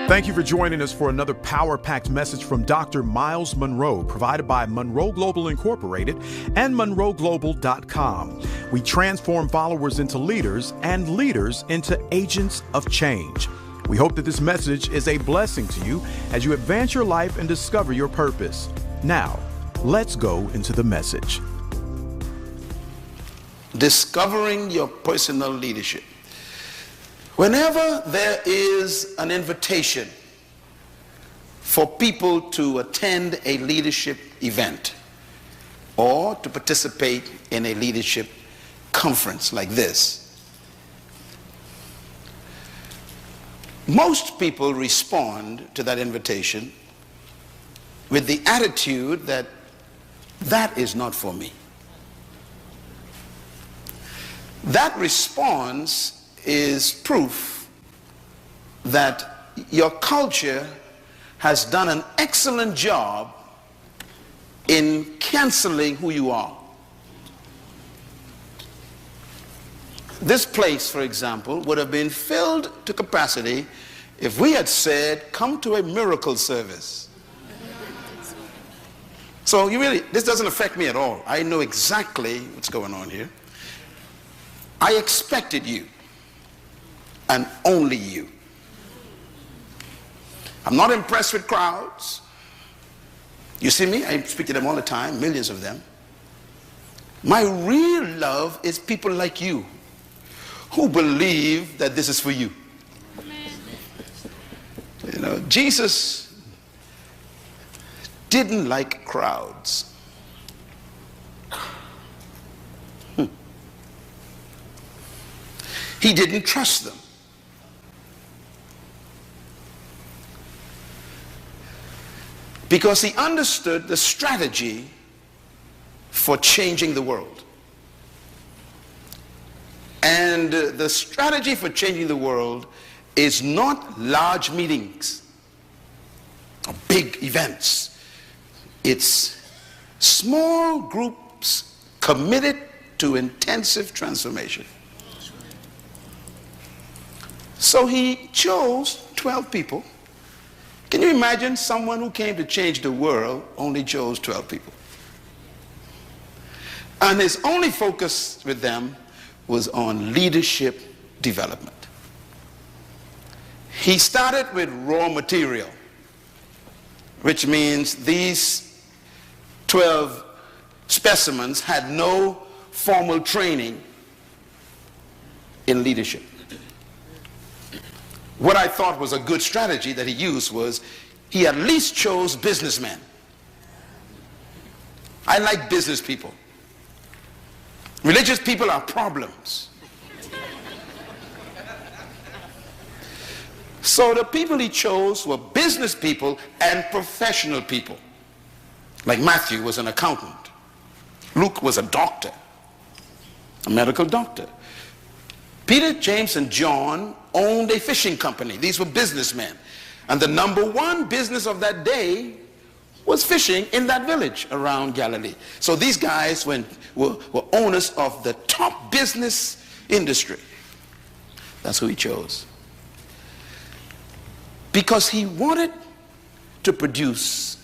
Thank you for joining us for another power-packed message from Dr. Myles Munroe, provided by Munroe Global Incorporated and MunroeGlobal.com. We transform followers into leaders and leaders into agents of change. We hope that this message is a blessing to you as you advance your life and discover your purpose. Now, let's go into the message. Discovering your personal leadership. Whenever there is an invitation for people to attend a leadership event or to participate in a leadership conference like this, most people respond to that invitation with the attitude that that is not for me. That response is proof that your culture has done an excellent job in canceling who you are. This place, for example, would have been filled to capacity if we had said, come to a miracle service. So this doesn't affect me at all. I know exactly what's going on here. I expected you. And only you. I'm not impressed with crowds. You see me? I speak to them all the time, millions of them. My real love is people like you who believe that this is for you. You know, Jesus didn't like crowds. He didn't trust them. Because he understood the strategy for changing the world. And the strategy for changing the world is not large meetings or big events. It's small groups committed to intensive transformation. So he chose 12 people. Can you imagine someone who came to change the world only chose 12 people? And his only focus with them was on leadership development. He started with raw material, which means these 12 specimens had no formal training in leadership. What I thought was a good strategy that he used was he at least chose businessmen. I like business people. Religious people are problems. So the people he chose were business people and professional people. Like Matthew was an accountant. Luke was a doctor, a medical doctor. Peter, James, and John owned a fishing company. These were businessmen. And the number one business of that day was fishing in that village around Galilee. So these guys were owners of the top business industry. That's who he chose. Because he wanted to produce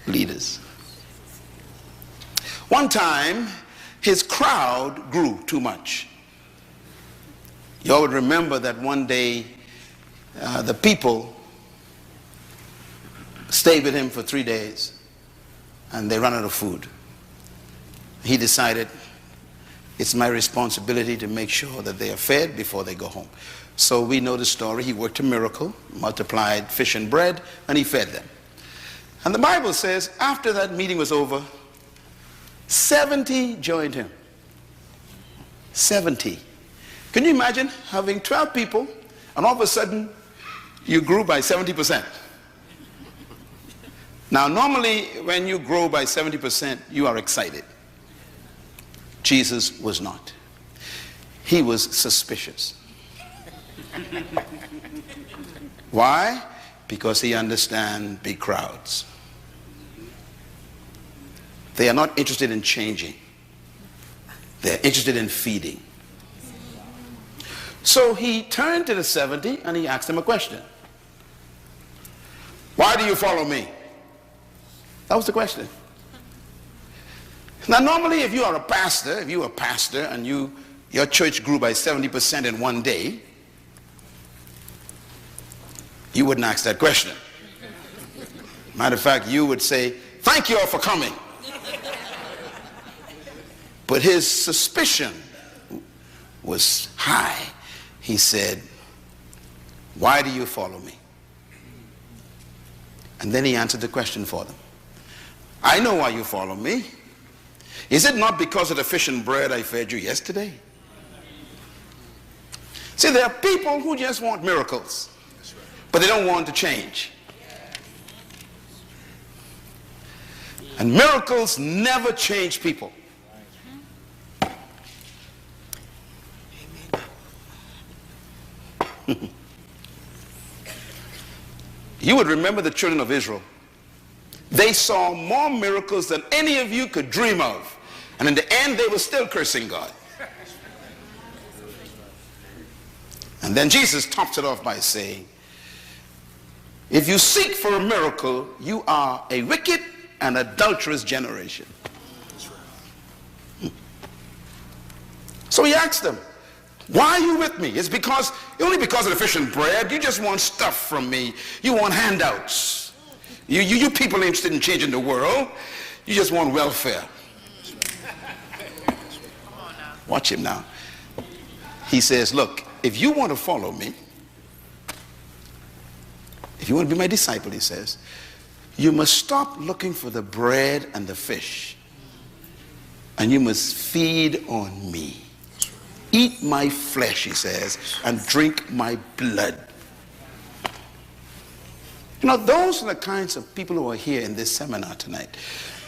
leaders. One time, his crowd grew too much. You all would remember that one day the people stayed with him for 3 days and they ran out of food. He decided it's my responsibility to make sure that they are fed before they go home. So we know the story. He worked a miracle, multiplied fish and bread, and he fed them. And the Bible says after that meeting was over, 70 joined him. 70. Can you imagine having 12 people and all of a sudden you grew by 70%? Now normally when you grow by 70% you are excited. Jesus was not. He was suspicious. Why? Because he understands big crowds. They are not interested in changing. They're interested in feeding. So he turned to the 70 and he asked them a question. Why do you follow me? That was the question. Now normally if you are a pastor, and your church grew by 70% in one day, you wouldn't ask that question. Matter of fact, you would say, thank you all for coming. But his suspicion was high. He said, why do you follow me? And then he answered the question for them. I know why you follow me. Is it not because of the fish and bread I fed you yesterday? See, there are people who just want miracles, but they don't want to change. And miracles never change people. You would remember the children of Israel. They saw more miracles than any of you could dream of. And in the end, they were still cursing God. And then Jesus tops it off by saying, if you seek for a miracle, you are a wicked and adulterous generation. So he asked them, why are you with me? It's only because of the fish and bread. You just want stuff from me. You want handouts. You people interested in changing the world. You just want welfare. Watch him now. He says, look, if you want to follow me, if you want to be my disciple, he says, you must stop looking for the bread and the fish. And you must feed on me. Eat my flesh, he says, and drink my blood. You know, those are the kinds of people who are here in this seminar tonight.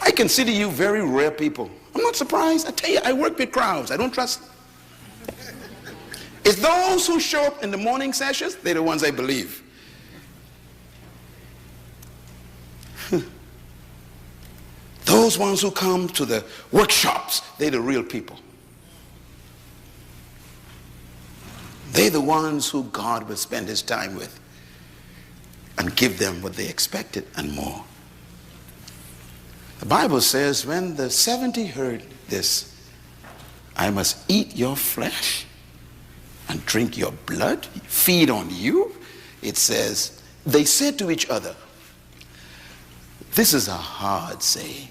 I consider you very rare people. I'm not surprised. I tell you, I work with crowds. I don't trust. It's those who show up in the morning sessions, they're the ones I believe. Those ones who come to the workshops, they're the real people. They're the ones who God will spend his time with and give them what they expected and more. The Bible says when the 70 heard this, I must eat your flesh and drink your blood, feed on you. It says, they said to each other, this is a hard saying.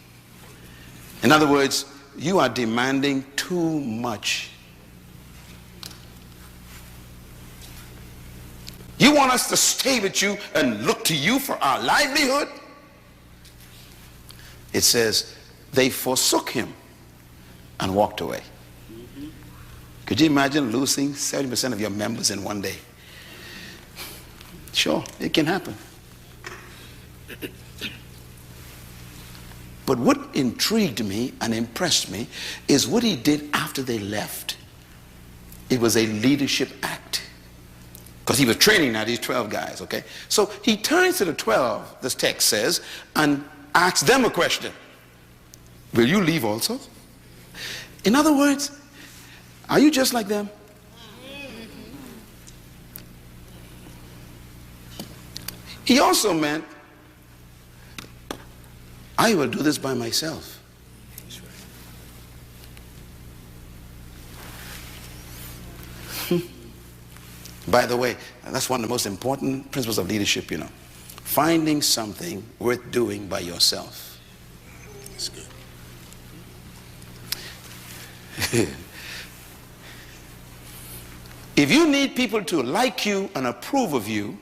In other words, you are demanding too much. You want us to stay with you and look to you for our livelihood? It says, they forsook him and walked away. Could you imagine losing 70% of your members in one day? Sure, it can happen. But what intrigued me and impressed me is what he did after they left. It was a leadership act. Because he was training now these 12 guys, okay? So he turns to the 12, this text says, and asks them a question. Will you leave also? In other words, are you just like them? He also meant, I will do this by myself. By the way, that's one of the most important principles of leadership, you know. Finding something worth doing by yourself. That's good. If you need people to like you and approve of you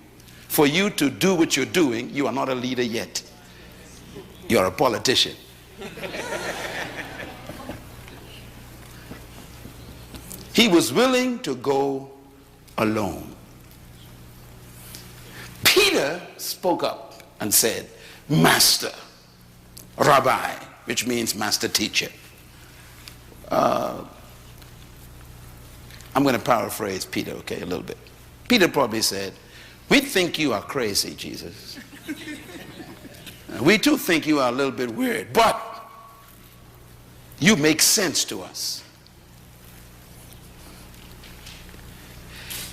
for you to do what you're doing, you are not a leader yet. You're a politician. He was willing to go alone. Peter spoke up and said, Master, Rabbi, which means master teacher. I'm going to paraphrase Peter, okay, a little bit. Peter probably said, we think you are crazy, Jesus. We too think you are a little bit weird, but you make sense to us.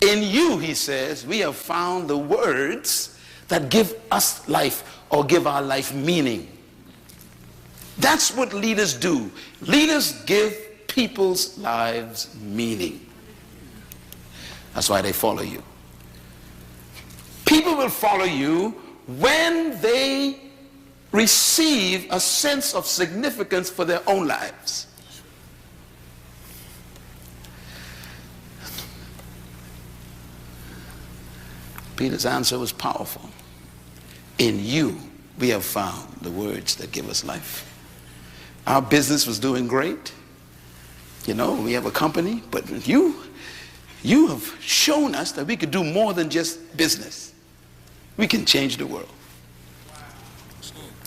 In you, he says, we have found the words that give us life or give our life meaning. That's what leaders do. Leaders give people's lives meaning. That's why they follow you. People will follow you when they receive a sense of significance for their own lives. Peter's answer was powerful. In you, we have found the words that give us life. Our business was doing great. You know, we have a company, but you have shown us that we could do more than just business. We can change the world.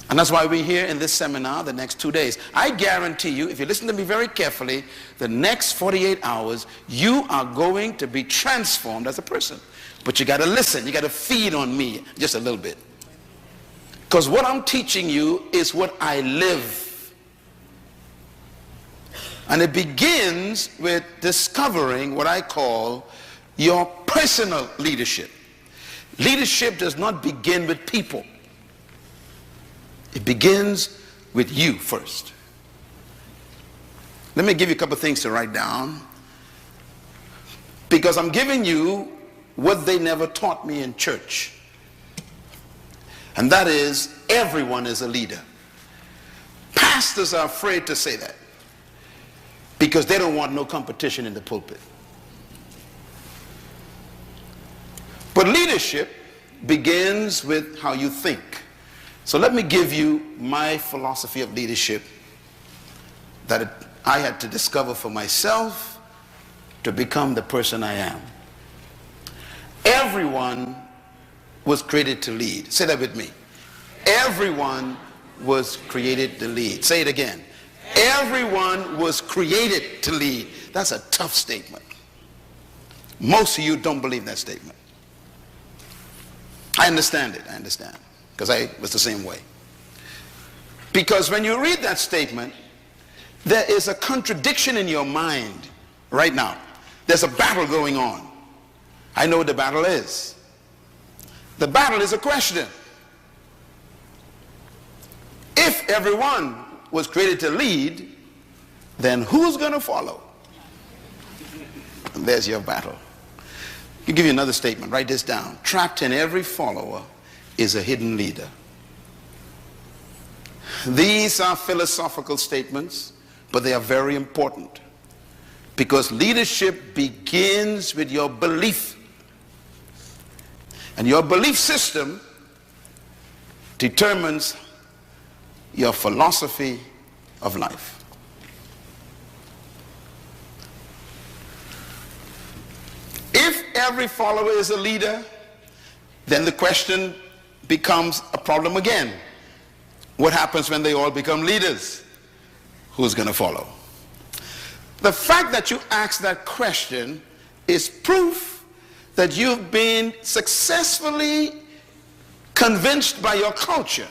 And that's why we're here in this seminar the next 2 days. I guarantee you, if you listen to me very carefully, the next 48 hours, you are going to be transformed as a person. But you got to listen. You got to feed on me just a little bit. Because what I'm teaching you is what I live. And it begins with discovering what I call your personal leadership. Leadership does not begin with people. It begins with you first. Let me give you a couple of things to write down, because I'm giving you what they never taught me in church. And that is, everyone is a leader. Pastors are afraid to say that because they don't want no competition in the pulpit. But leadership begins with how you think. So let me give you my philosophy of leadership that I had to discover for myself to become the person I am. Everyone was created to lead. Say that with me. Everyone was created to lead. Say it again. Everyone was created to lead. That's a tough statement. Most of you don't believe that statement. I understand it. I understand. Because I was the same way. Because when you read that statement, there is a contradiction in your mind right now. There's a battle going on. I know what the battle is. The battle is a question. If everyone was created to lead, then who's going to follow? And there's your battle. I'll give you another statement. Write this down. Trapped in every follower is a hidden leader. These are philosophical statements, but they are very important, because leadership begins with your belief. And your belief system determines your philosophy of life. If every follower is a leader, then the question becomes a problem again. What happens when they all become leaders? Who's going to follow? The fact that you ask that question is proof that you've been successfully convinced by your culture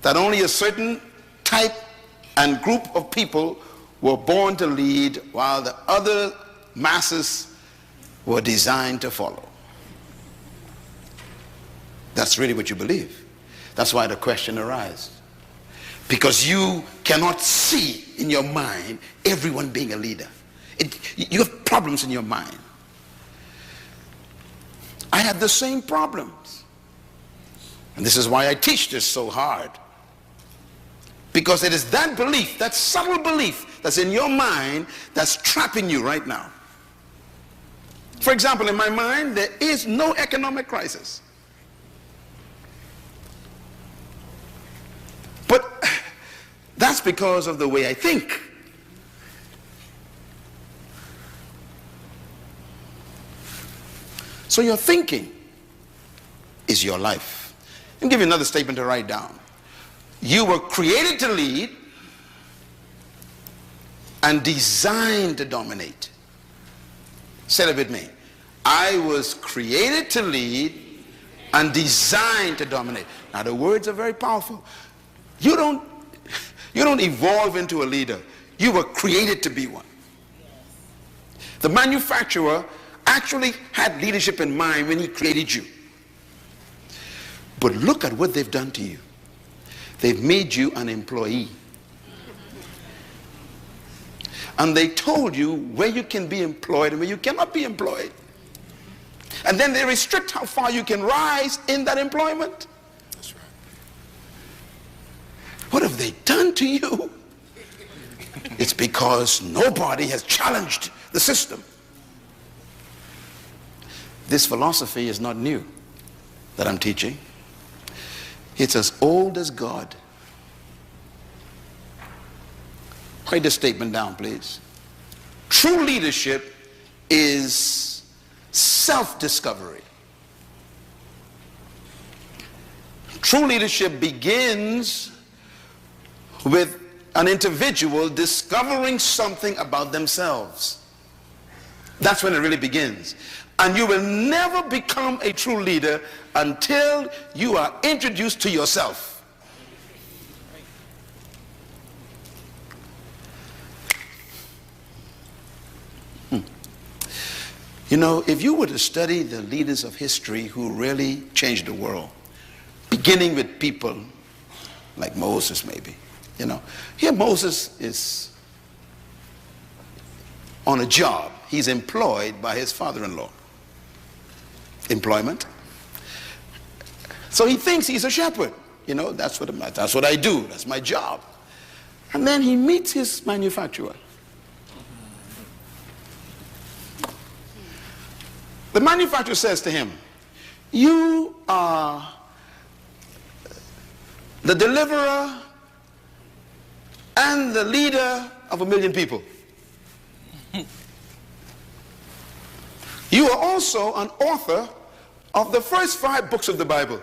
that only a certain type and group of people were born to lead, while the other masses were designed to follow. That's really what you believe. That's why the question arises. Because you cannot see in your mind everyone being a leader. You have problems in your mind. I had the same problems. And this is why I teach this so hard. Because it is that belief, that subtle belief that's in your mind that's trapping you right now. For example, in my mind, there is no economic crisis. But that's because of the way I think. So your thinking is your life. I'll give you another statement to write down. You were created to lead and designed to dominate. Say it with me. I was created to lead and designed to dominate. Now the words are very powerful. You don't evolve into a leader. You were created to be one. The manufacturer actually had leadership in mind when he created you. But look at what they've done to you. They've made you an employee. And they told you where you can be employed and where you cannot be employed. And then they restrict how far you can rise in that employment. That's right. What have they done to you? It's because nobody has challenged the system. This philosophy is not new that I'm teaching. It's as old as God. Write this statement down, please. True leadership is self-discovery. True leadership begins with an individual discovering something about themselves. That's when it really begins. And you will never become a true leader until you are introduced to yourself. You know, if you were to study the leaders of history who really changed the world, beginning with people like Moses maybe, you know. Here Moses is on a job. He's employed by his father-in-law. Employment. So he thinks he's a shepherd. You know, that's what I do. That's my job. And then he meets his manufacturer. The manufacturer says to him, you are the deliverer and the leader of 1 million people. You are also an author of the first 5 books of the Bible.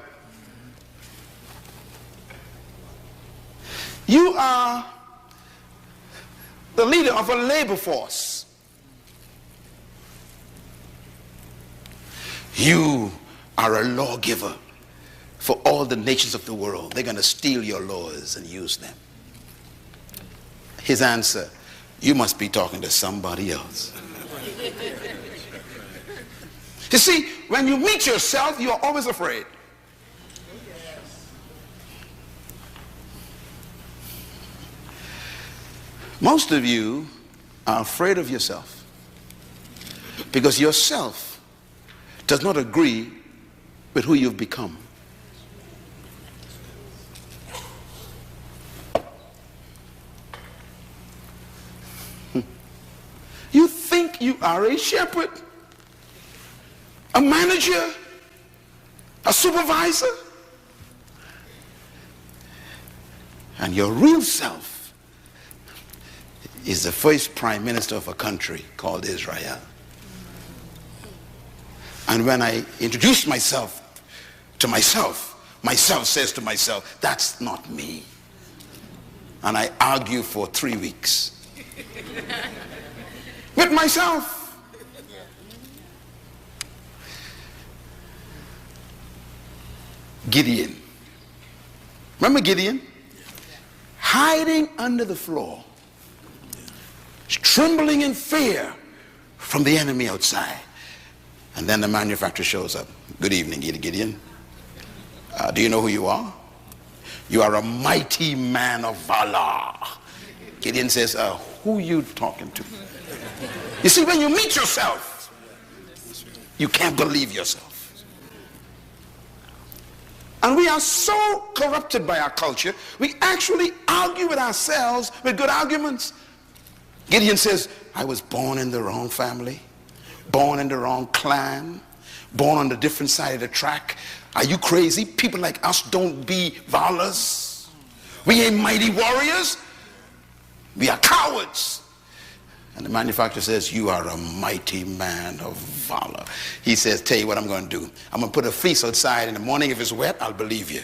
You are the leader of a labor force. You are a lawgiver for all the nations of the world. They're going to steal your laws and use them. His answer, you must be talking to somebody else. You see, when you meet yourself, you are always afraid. Most of you are afraid of yourself because yourself does not agree with who you've become. You think you are a shepherd, a manager, a supervisor, and your real self is the first prime minister of a country called Israel. And when I introduce myself to myself says to myself, that's not me. And I argue for 3 weeks with myself. Gideon. Remember Gideon? Hiding under the floor, trembling in fear from the enemy outside. And then the manufacturer shows up. Good evening, Gideon. Do you know who you are? You are a mighty man of valor. Gideon says, who are you talking to? You see, when you meet yourself, you can't believe yourself. And we are so corrupted by our culture, we actually argue with ourselves with good arguments. Gideon says, I was born in the wrong family, born in the wrong clan, born on the different side of the track. Are you crazy? People like us don't be valors. We ain't mighty warriors. We are cowards. And the manufacturer says, you are a mighty man of valor. He says, tell you what I'm going to do. I'm going to put a fleece outside. In the morning, if it's wet, I'll believe you.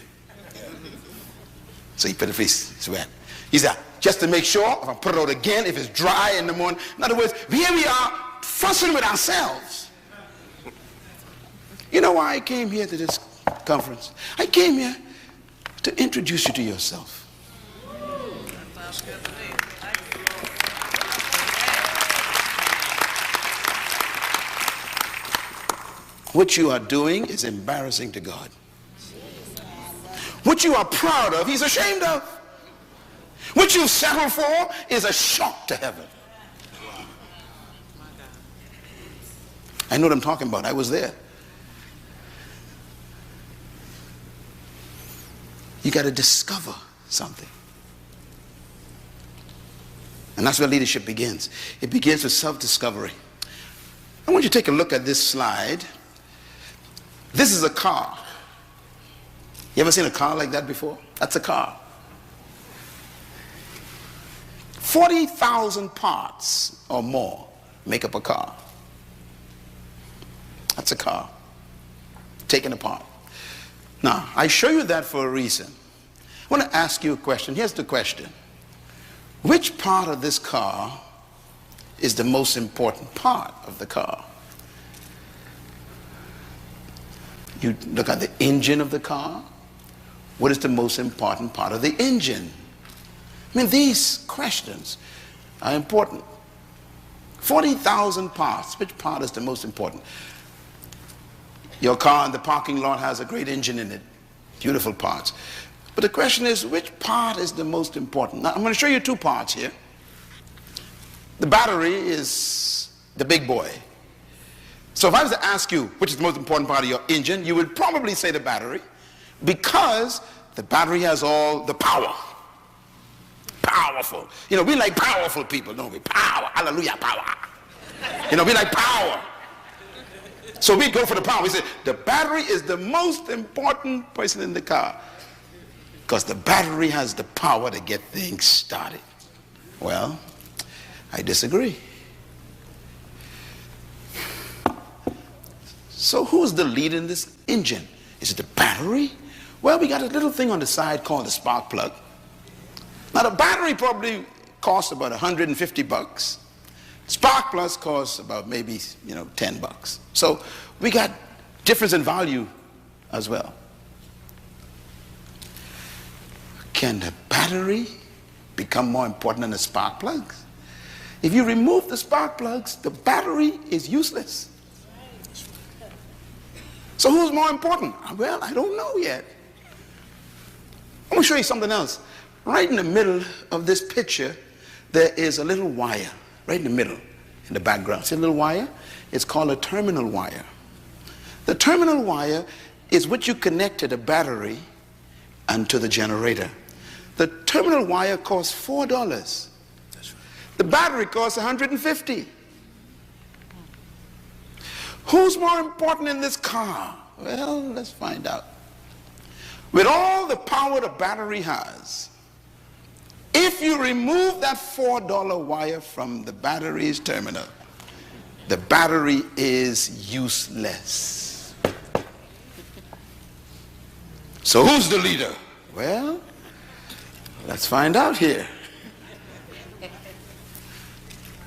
So he put the fleece, it's wet. He said, just to make sure, if I put it out again, if it's dry in the morning. In other words, here we are fussing with ourselves. You know why I came here to this conference? I came here to introduce you to yourself. What you are doing is embarrassing to God. What you are proud of, he's ashamed of. What you settle for is a shock to heaven. I know what I'm talking about. I was there. You got to discover something. And that's where leadership begins. It begins with self-discovery. I want you to take a look at this slide. This is a car. You ever seen a car like that before? That's a car. 40,000 parts or more make up a car. That's a car, taken apart. Now, I show you that for a reason. I want to ask you a question. Here's the question. Which part of this car is the most important part of the car? You look at the engine of the car. What is the most important part of the engine? I mean, these questions are important. 40,000 parts. Which part is the most important? Your car in the parking lot has a great engine in it. Beautiful parts. But the question is, which part is the most important? Now, I'm going to show you two parts here. The battery is the big boy. So if I was to ask you which is the most important part of your engine, you would probably say the battery, because the battery has all the power. Powerful. You know, we like powerful people, don't we? Power. Hallelujah, power. You know, we like power. So we go for the power. We say the battery is the most important person in the car, because the battery has the power to get things started. Well, I disagree. So who's the lead in this engine? Is it the battery? Well, we got a little thing on the side called the spark plug. Now, the battery probably costs about 150 bucks. Spark plug costs about maybe, $10. So we got difference in value as well. Can the battery become more important than the spark plugs? If you remove the spark plugs, the battery is useless. So who's more important? Well, I don't know yet. I'm going to show you something else. Right in the middle of this picture, there is a little wire. Right in the middle, in the background. See a little wire? It's called a terminal wire. The terminal wire is what you connect to the battery and to the generator. The terminal wire costs $4. That's right. The battery costs $150. Who's more important in this car? Well, let's find out. With all the power the battery has, if you remove that $4 wire from the battery's terminal, the battery is useless. So who's the leader? Well, let's find out here.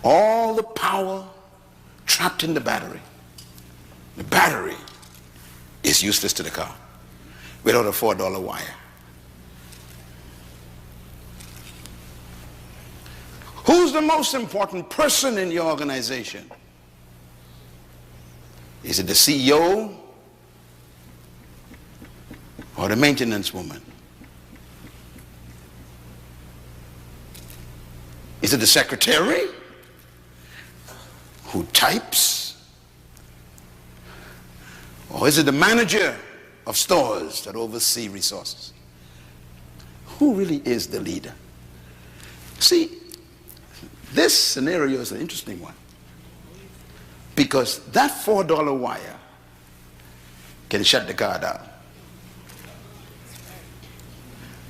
All the power trapped in the battery. The battery is useless to the car without a $4 wire. Who's the most important person in your organization? Is it the CEO or the maintenance woman? Is it the secretary who types? Or is it the manager of stores that oversee resources? Who really is the leader? See, this scenario is an interesting one, because that $4 wire can shut the car down.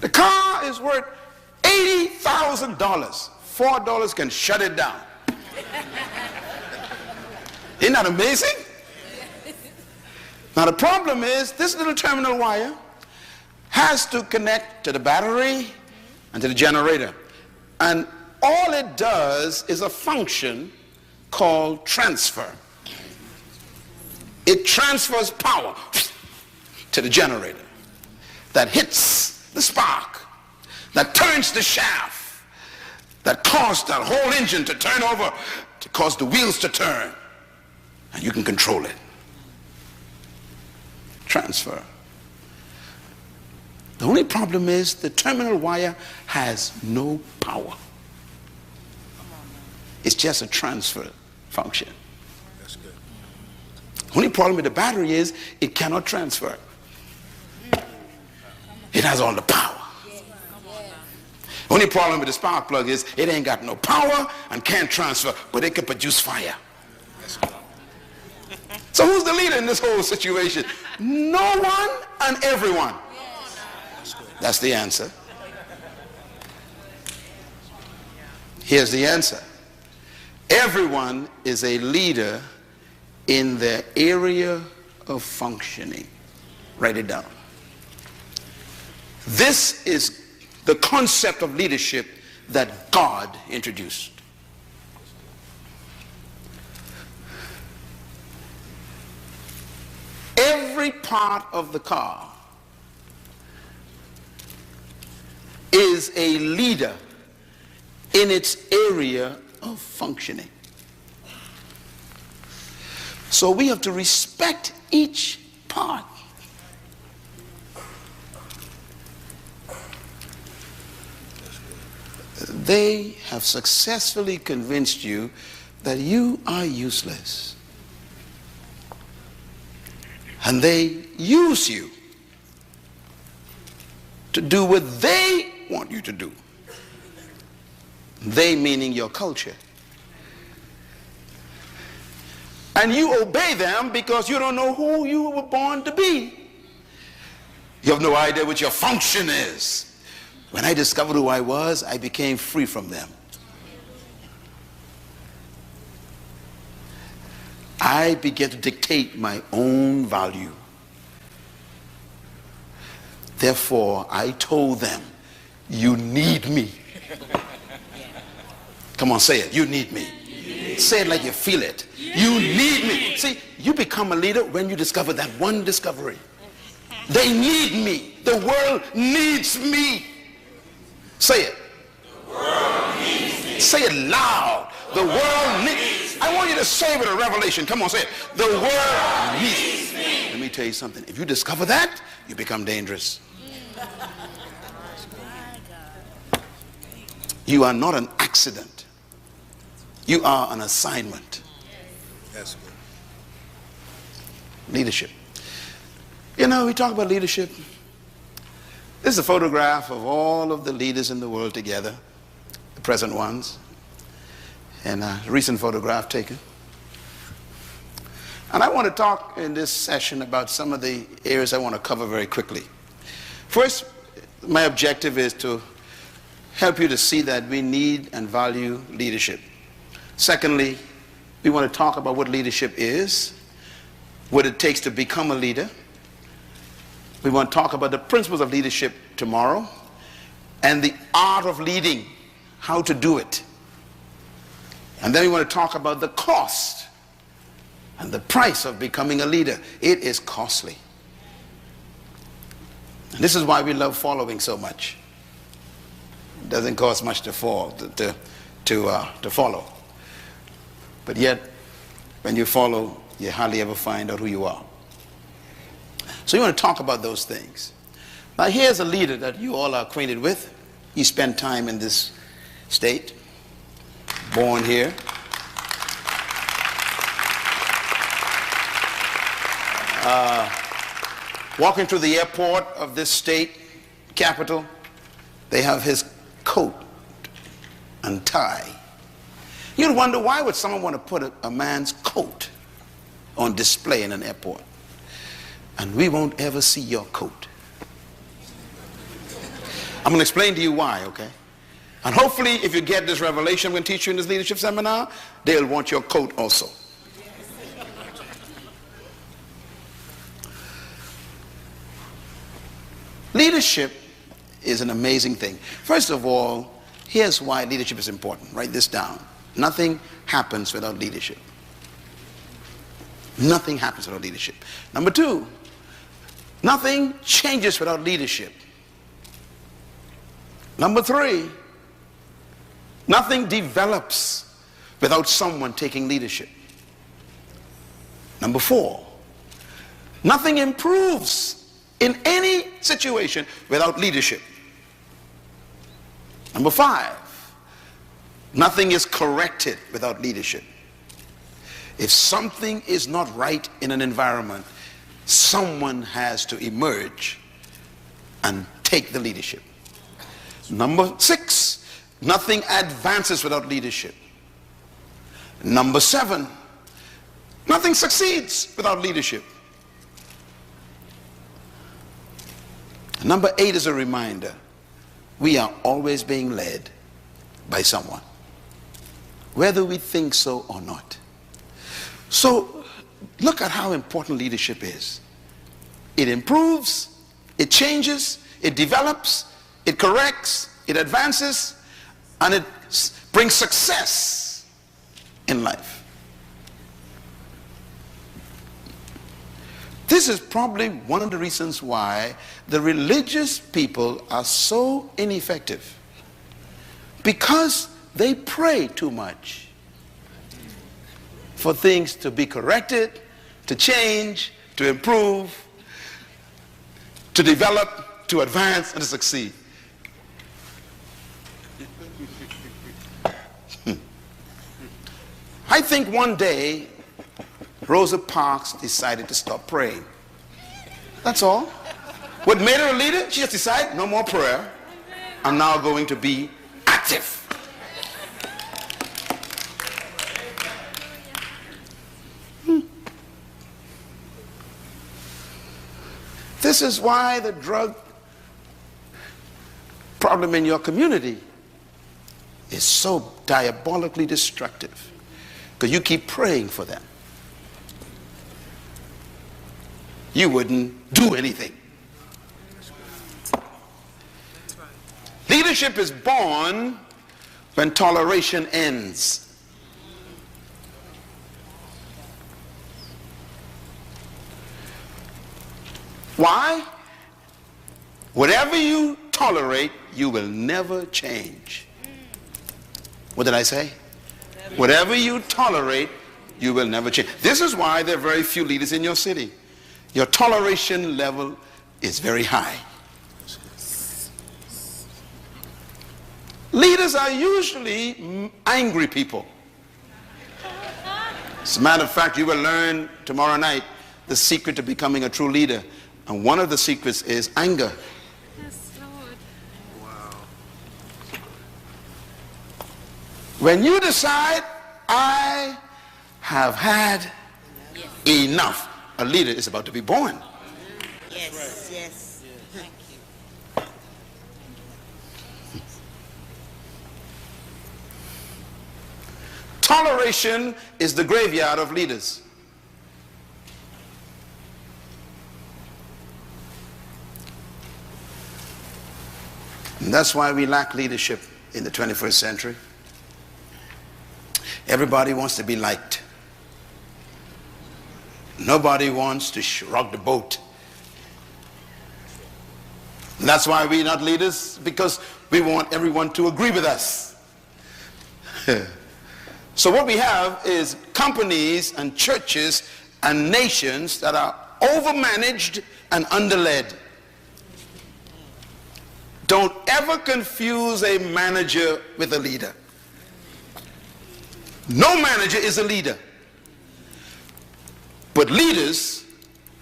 The car is worth $80,000. $4 can shut it down. Isn't that amazing? Now the problem is, this little terminal wire has to connect to the battery and to the generator. And all it does is a function called transfer. It transfers power to the generator that hits the spark, that turns the shaft, that causes that whole engine to turn over, to cause the wheels to turn, and you can control it. Transfer. The only problem is the terminal wire has no power. It's just a transfer function. That's good. The only problem with the battery is it cannot transfer. It has all the power. Only problem with the spark plug is it ain't got no power and can't transfer, but it can produce fire. So who's the leader in this whole situation? No one and everyone. That's the answer. Here's the answer. Everyone is a leader in their area of functioning. Write it down. This is the concept of leadership that God introduced. Every part of the car is a leader in its area of functioning. So we have to respect each part. They have successfully convinced you that you are useless. And they use you to do what they want you to do. They meaning your culture. And you obey them because you don't know who you were born to be. You have no idea what your function is. When I discovered who I was, I became free from them. I began to dictate my own value. Therefore, I told them, you need me. Come on, say it. You need me. Say it like you feel it. You need me. See, you become a leader when you discover that one discovery. They need me. The world needs me. Say it. The world needs me. Say it loud. The world needs. I want you to say it with a revelation. Come on, say it. The world needs me. Let me tell you something. If you discover that, you become dangerous. You are not an accident. You are an assignment. That's good. Leadership. You know, we talk about leadership. This is a photograph of all of the leaders in the world together, the present ones, and a recent photograph taken. And I want to talk in this session about some of the areas I want to cover very quickly. First, my objective is to help you to see that we need and value leadership. Secondly, we want to talk about what leadership is, what it takes to become a leader. We want to talk about the principles of leadership tomorrow and the art of leading, how to do it. And then we want to talk about the cost and the price of becoming a leader. It is costly. And this is why we love following so much. It doesn't cost much to follow. But yet, when you follow, you hardly ever find out who you are. So you want to talk about those things. Now here's a leader that you all are acquainted with. He spent time in this state, born here. Walking through the airport of this state capital, they have his coat and tie. You'd wonder, why would someone want to put a man's coat on display in an airport? And we won't ever see your coat. I'm going to explain to you why, okay? And hopefully, if you get this revelation I'm going to teach you in this leadership seminar, they'll want your coat also. Leadership is an amazing thing. First of all, here's why leadership is important. Write this down. Nothing happens without leadership. Nothing happens without leadership. Number two, nothing changes without leadership. Number three, nothing develops without someone taking leadership. Number four, nothing improves in any situation without leadership. Number 5, nothing is corrected without leadership. If something is not right in an environment, someone has to emerge and take the leadership. Number 6, nothing advances without leadership. Number 7, nothing succeeds without leadership. Number 8 is a reminder. We are always being led by someone, whether we think so or not. So look at how important leadership is. It improves, it changes, it develops, it corrects, it advances, and it brings success in life. This is probably one of the reasons why the religious people are so ineffective, because they pray too much for things to be corrected, to change, to improve, to develop, to advance, and to succeed. I think one day Rosa Parks decided to stop praying. That's all. What made her a leader? She just decided, no more prayer. I'm now going to be active. This is why the drug problem in your community is so diabolically destructive, because you keep praying for them. You wouldn't do anything. Leadership is born when toleration ends. Why? Whatever you tolerate, you will never change. What did I say? Whatever you tolerate, you will never change. This is why there are very few leaders in your city. Your toleration level is very high. Leaders are usually angry people. As a matter of fact, you will learn tomorrow night the secret to becoming a true leader. And one of the secrets is anger. Yes, Lord. Wow. When you decide, I have had enough, a leader is about to be born. Yes, yes. Thank you. Toleration is the graveyard of leaders. And that's why we lack leadership in the 21st century. Everybody wants to be liked. Nobody wants to rock the boat. And that's why we're not leaders, because we want everyone to agree with us. So what we have is companies and churches and nations that are overmanaged and underled. Don't ever confuse a manager with a leader. No manager is a leader. But leaders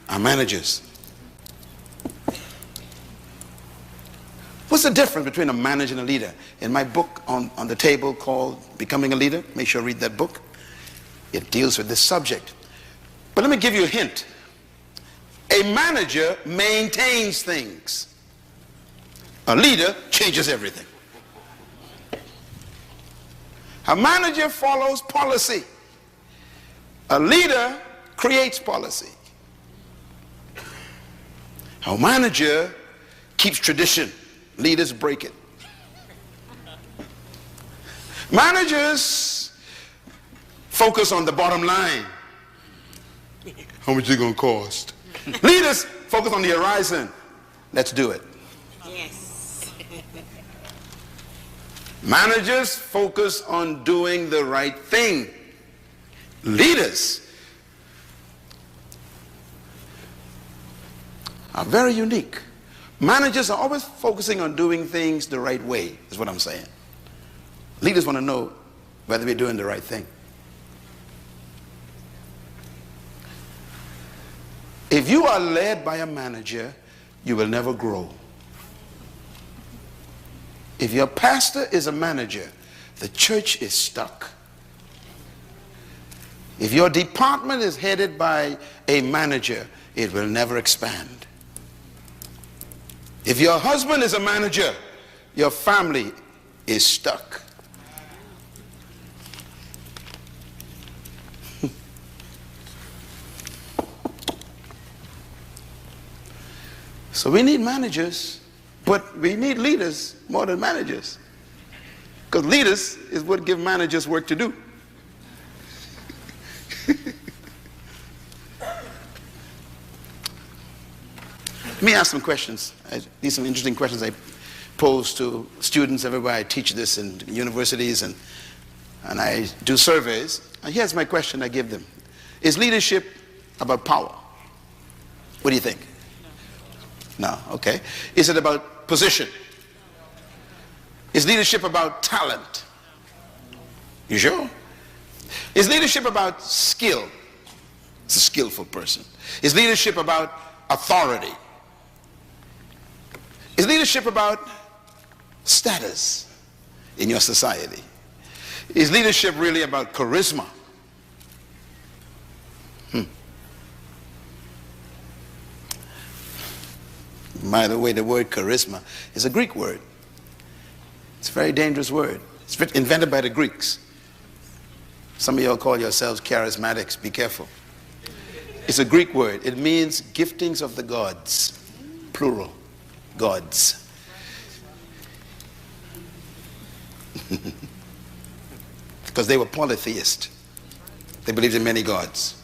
are managers. What's the difference between a manager and a leader? In my book on the table called Becoming a Leader, make sure you read that book. It deals with this subject. But let me give you a hint. A manager maintains things. A leader changes everything. A manager follows policy. A leader creates policy. A manager keeps tradition. Leaders break it. Managers focus on the bottom line. How much is it going to cost? Leaders focus on the horizon. Let's do it. Yes. Managers focus on doing the right thing. Leaders are very unique. Managers are always focusing on doing things the right way, is what I'm saying. Leaders want to know whether we're doing the right thing. If you are led by a manager, you will never grow. If your pastor is a manager, the church is stuck. If your department is headed by a manager, it will never expand. If your husband is a manager, your family is stuck. So we need managers, but we need leaders more than managers. Because leaders is what give managers work to do. Let me ask some questions. These are some interesting questions I pose to students everywhere. I teach this in universities and I do surveys. And here's my question I give them. Is leadership about power? What do you think? No, okay. Is it about position? Is leadership about talent? You sure? Is leadership about skill? It's a skillful person. Is leadership about authority? Is leadership about status in your society? Is leadership really about charisma? By the way, the word charisma is a Greek word. It's a very dangerous word. It's invented by the Greeks. Some of y'all call yourselves charismatics. Be careful. It's a Greek word. It means giftings of the gods, plural, gods. Because they were polytheist. They believed in many gods.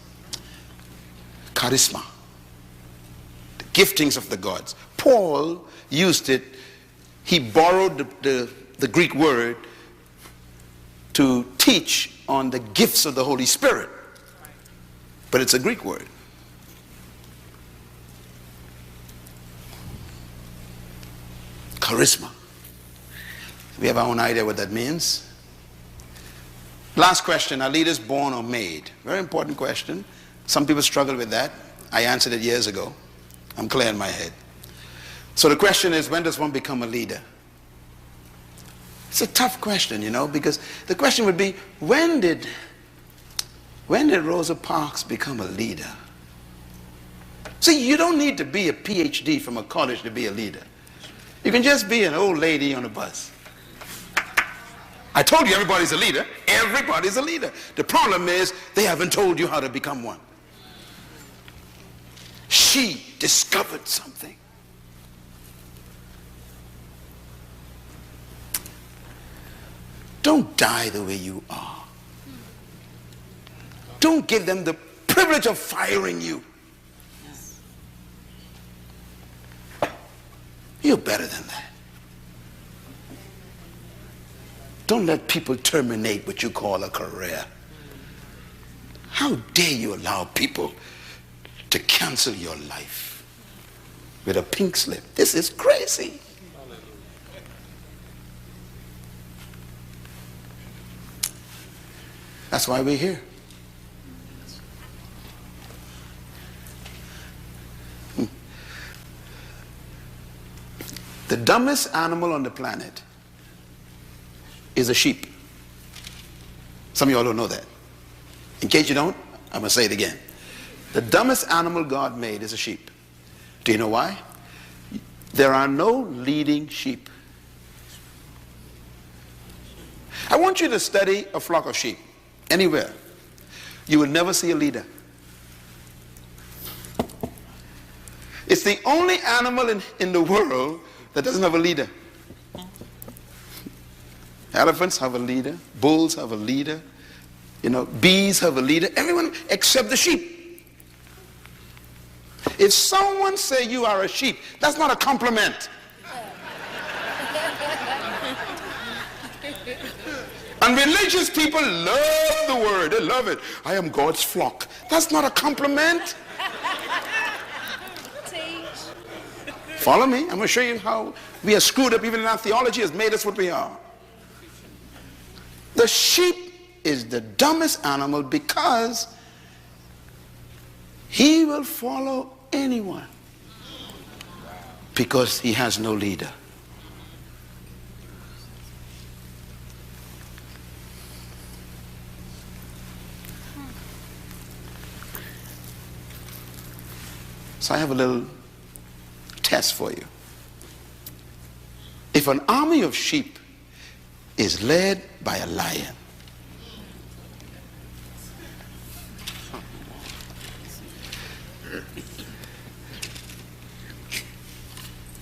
Charisma. The giftings of the gods. Paul used it. He borrowed the Greek word to teach on the gifts of the Holy Spirit. But it's a Greek word. Charisma. We have our own idea what that means. Last question, are leaders born or made? Very important question. Some people struggle with that. I answered it years ago. I'm clear in my head. So the question is, when does one become a leader? It's a tough question, you know, because the question would be, when did Rosa Parks become a leader? See, you don't need to be a PhD from a college to be a leader. You can just be an old lady on a bus. I told you everybody's a leader. Everybody's a leader. The problem is they haven't told you how to become one. She discovered something. Don't die the way you are. Don't give them the privilege of firing you. You're better than that. Don't let people terminate what you call a career. How dare you allow people to cancel your life with a pink slip? This is crazy. That's why we're here. The dumbest animal on the planet is a sheep. Some of y'all don't know that. In case you don't, I'm going to say it again. The dumbest animal God made is a sheep. Do you know why? There are no leading sheep. I want you to study a flock of sheep anywhere. You will never see a leader. It's the only animal in the world that doesn't have a leader. Elephants have a leader. Bulls have a leader. You know, bees have a leader. Everyone except the sheep. If someone say you are a sheep, that's not a compliment. And religious people love the word. They love it. I am God's flock. That's not a compliment. Follow me. I'm going to show you how we are screwed up even in our theology has made us what we are. The sheep is the dumbest animal because he will follow anyone because he has no leader. So I have a little test for you. If an army of sheep is led by a lion,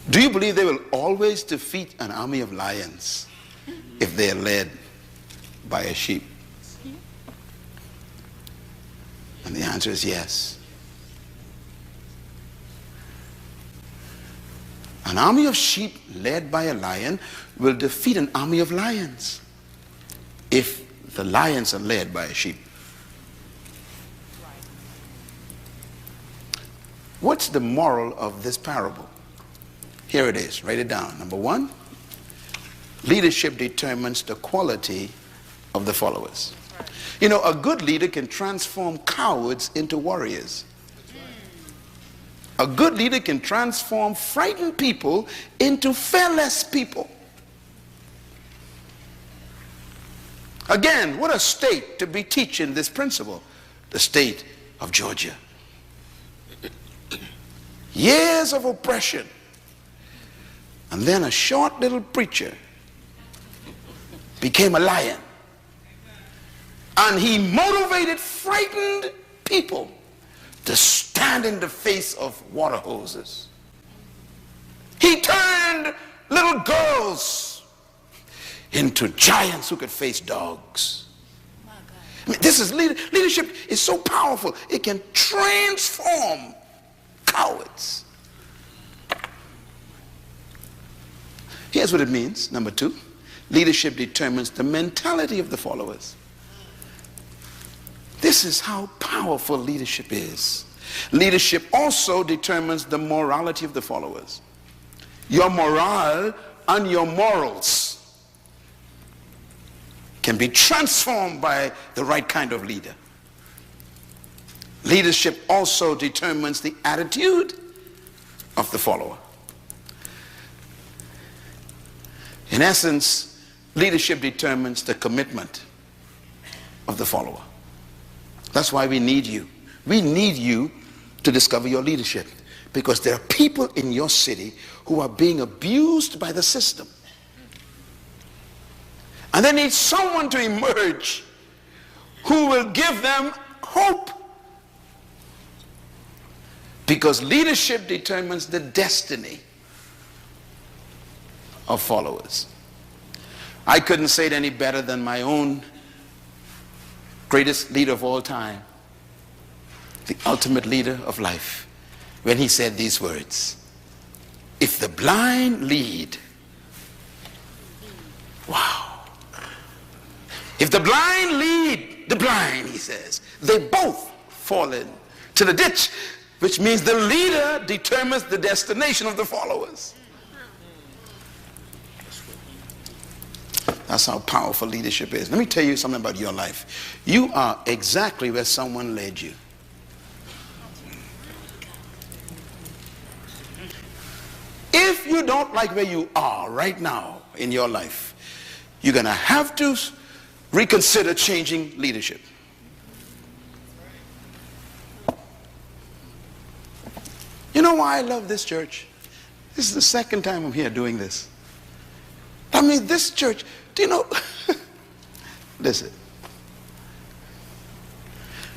do you believe they will always defeat an army of lions if they are led by a sheep? And the answer is yes. An army of sheep led by a lion will defeat an army of lions if the lions are led by a sheep. What's the moral of this parable? Here it is. Write it down. Number one, leadership determines the quality of the followers. You know, a good leader can transform cowards into warriors. A good leader can transform frightened people into fearless people. Again, what a state to be teaching this principle. The state of Georgia. Years of oppression. And then a short little preacher became a lion. And he motivated frightened people to stand in the face of water hoses. He turned little girls into giants who could face dogs. I mean, this is leadership is so powerful. It can transform cowards. Here's what it means. Number two, leadership determines the mentality of the followers. This is how powerful leadership is. Leadership also determines the morality of the followers. Your morale and your morals can be transformed by the right kind of leader. Leadership also determines the attitude of the follower. In essence, leadership determines the commitment of the follower. That's why we need you. We need you to discover your leadership, because there are people in your city who are being abused by the system. And they need someone to emerge who will give them hope. Because leadership determines the destiny of followers. I couldn't say it any better than my own greatest leader of all time, the ultimate leader of life, when he said these words: if the blind lead, wow. If the blind lead the blind, he says, they both fall into the ditch, which means the leader determines the destination of the followers. That's how powerful leadership is. Let me tell you something about your life. You are exactly where someone led you. If you don't like where you are right now in your life, you're going to have to reconsider changing leadership. You know why I love this church? This is the second time I'm here doing this. I mean, this church, do you know, listen,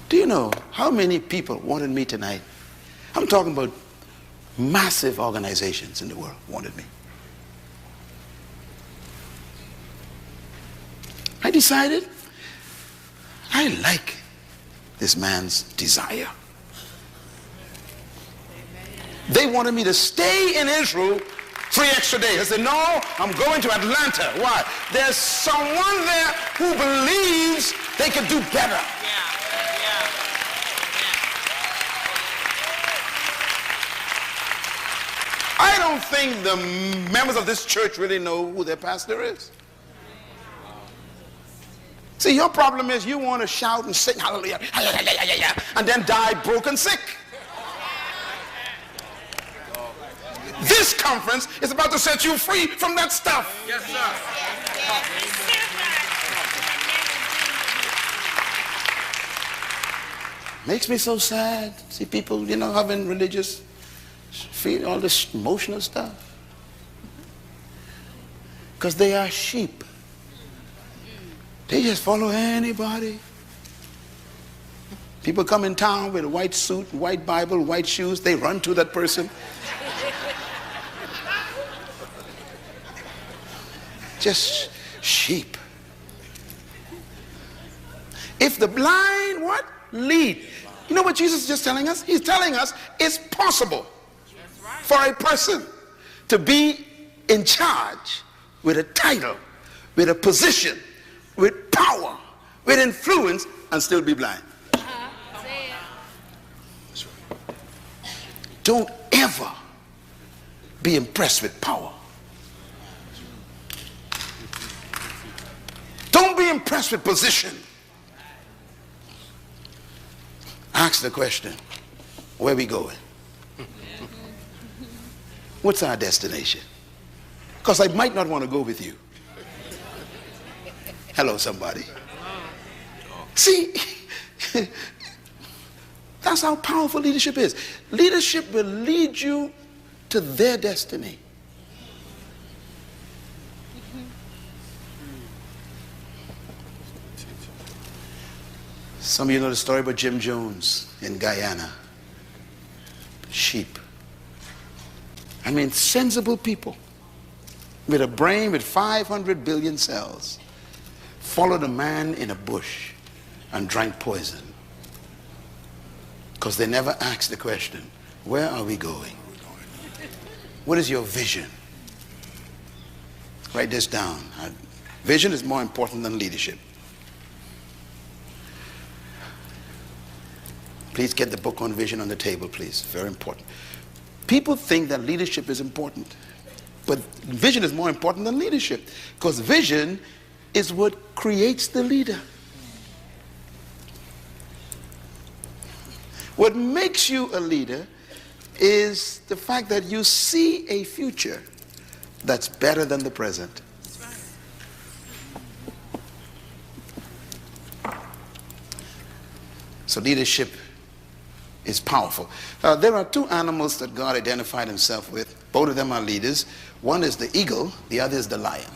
do you know how many people wanted me tonight? I'm talking about massive organizations in the world wanted me. I decided I like this man's desire. They wanted me to stay in Israel 3 extra days. I said, no, I'm going to Atlanta. Why? There's someone there who believes they can do better. I don't think the members of this church really know who their pastor is. See, your problem is you want to shout and sing hallelujah, and then die broken sick. This conference is about to set you free from that stuff. Yes, sir. Makes me so sad. See people, having religious, feel all this emotional stuff. Because they are sheep. They just follow anybody. People come in town with a white suit, white Bible, white shoes. They run to that person. Just sheep. If the blind, what? Lead. You know what Jesus is just telling us? He's telling us it's possible for a person to be in charge with a title, with a position, with power, with influence, and still be blind. Don't ever be impressed with power. Don't be impressed with position. Ask the question, where we going? What's our destination? Because I might not want to go with you. Hello, somebody. See, that's how powerful leadership is. Leadership will lead you to their destiny. Some of you know the story about Jim Jones in Guyana. Sheep. I mean, sensible people with a brain with 500 billion cells followed a man in a bush and drank poison. Because they never asked the question, where are we going? What is your vision? Write this down. Vision is more important than leadership. Please get the book on vision on the table, please. Very important. People think that leadership is important, but vision is more important than leadership, because vision is what creates the leader. What makes you a leader is the fact that you see a future that's better than the present. So leadership is powerful. There are two animals that God identified himself with. Both of them are leaders. One is the eagle, the other is the lion.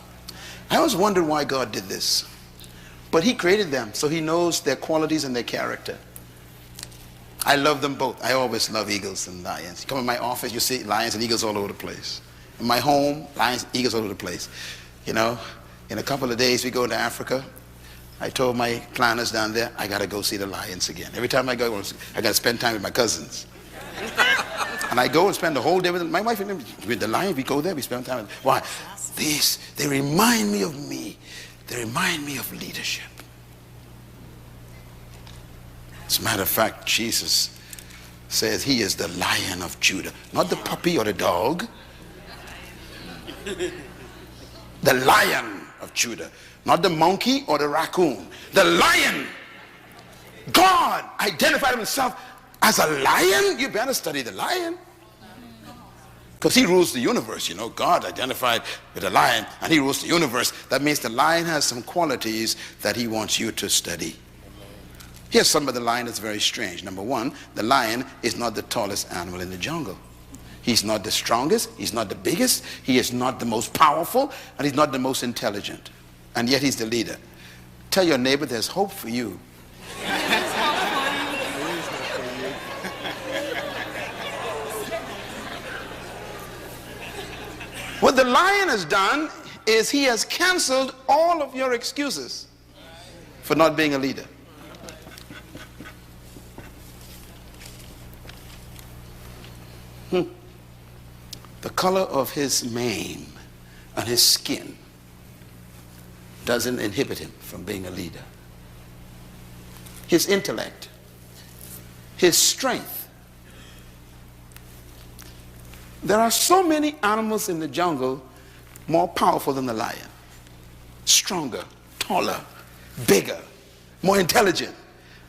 I always wondered why God did this. But he created them, so he knows their qualities and their character. I love them both. I always love eagles and lions. You come in my office, you see lions and eagles all over the place. In my home, lions, eagles all over the place. You know, in a couple of days we go to Africa. I told my planners down there, I got to go see the lions again. Every time I go, I got to spend time with my cousins. And I go and spend the whole day with them. My wife and them, with the lions, we go there, we spend time with them. Why? They remind me of me. They remind me of leadership. As a matter of fact, Jesus says he is the Lion of Judah. Not the puppy or the dog. The Lion of Judah. Not the monkey or the raccoon. The lion. God identified himself as a lion. You better study the lion. Because he rules the universe, you know. God identified with a lion and he rules the universe. That means the lion has some qualities that he wants you to study. Here's some of the lion that's very strange. Number one, the lion is not the tallest animal in the jungle. He's not the strongest. He's not the biggest. He is not the most powerful. And he's not the most intelligent. And yet he's the leader. Tell your neighbor there's hope for you. What the lion has done is he has canceled all of your excuses for not being a leader. The color of his mane and his skin doesn't inhibit him from being a leader. His intellect, his strength, There are so many animals in the jungle more powerful than the lion. Stronger, taller, bigger, more intelligent.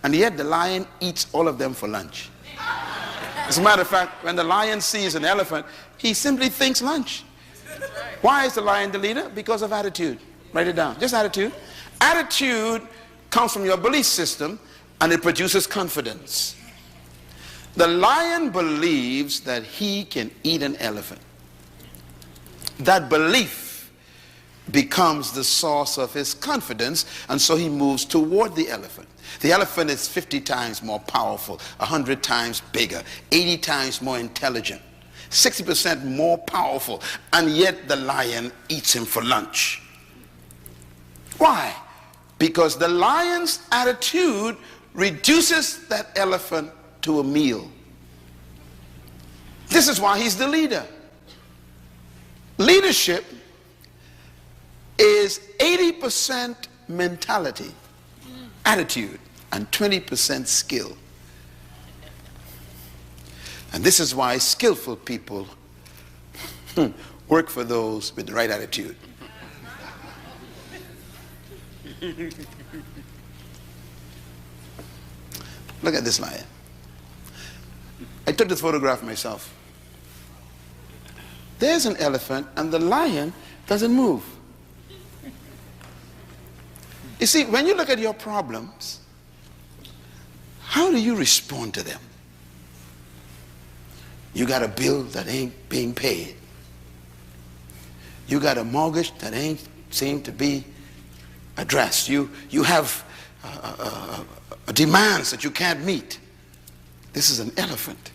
And yet the lion eats all of them for lunch. As a matter of fact, when the lion sees an elephant, he simply thinks lunch. Why is the lion the leader? Because of attitude. Write it down. Just attitude. Attitude comes from your belief system, and it produces confidence. The lion believes that he can eat an elephant. That belief becomes the source of his confidence, and so he moves toward the elephant. The elephant is 50 times more powerful, 100 times bigger, 80 times more intelligent, 60% more powerful, and yet the lion eats him for lunch. Why? Because the lion's attitude reduces that elephant to a meal. This is why he's the leader. Leadership is 80% mentality, attitude, and 20% skill. And this is why skillful people work for those with the right attitude. Look at this lion. I took this photograph myself. There's an elephant and the lion doesn't move. You see, when you look at your problems, how do you respond to them? You got a bill that ain't being paid. You got a mortgage that ain't seem to be addressed. You have demands that you can't meet. This is an elephant.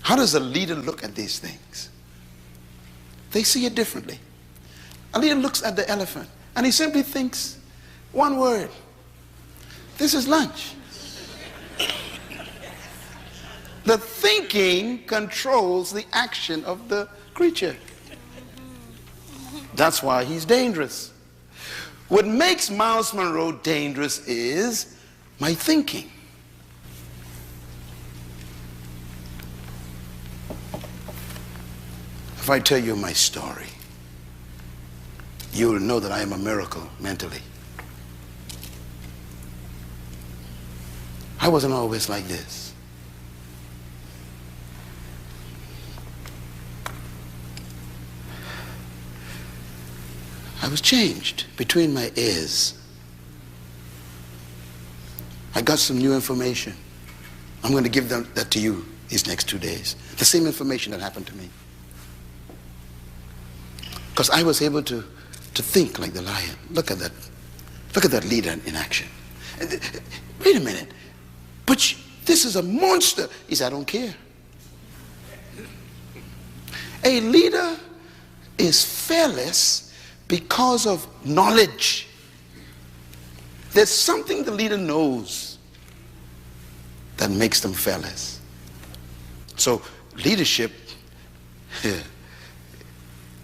How does a leader look at these things? They see it differently. A leader looks at the elephant and he simply thinks one word: this is lunch. The thinking controls the action of the creature. That's why he's dangerous. What makes Myles Munroe dangerous is my thinking. If I tell you my story, you will know that I am a miracle mentally. I wasn't always like this. I was changed between my ears. I got some new information. I'm going to give that to you these next 2 days. The same information that happened to me. Because I was able to think like the lion. Look at that. Look at that leader in action. Wait a minute. But this is a monster. He said, I don't care. A leader is fearless because of knowledge. There's something the leader knows that makes them fearless. So leadership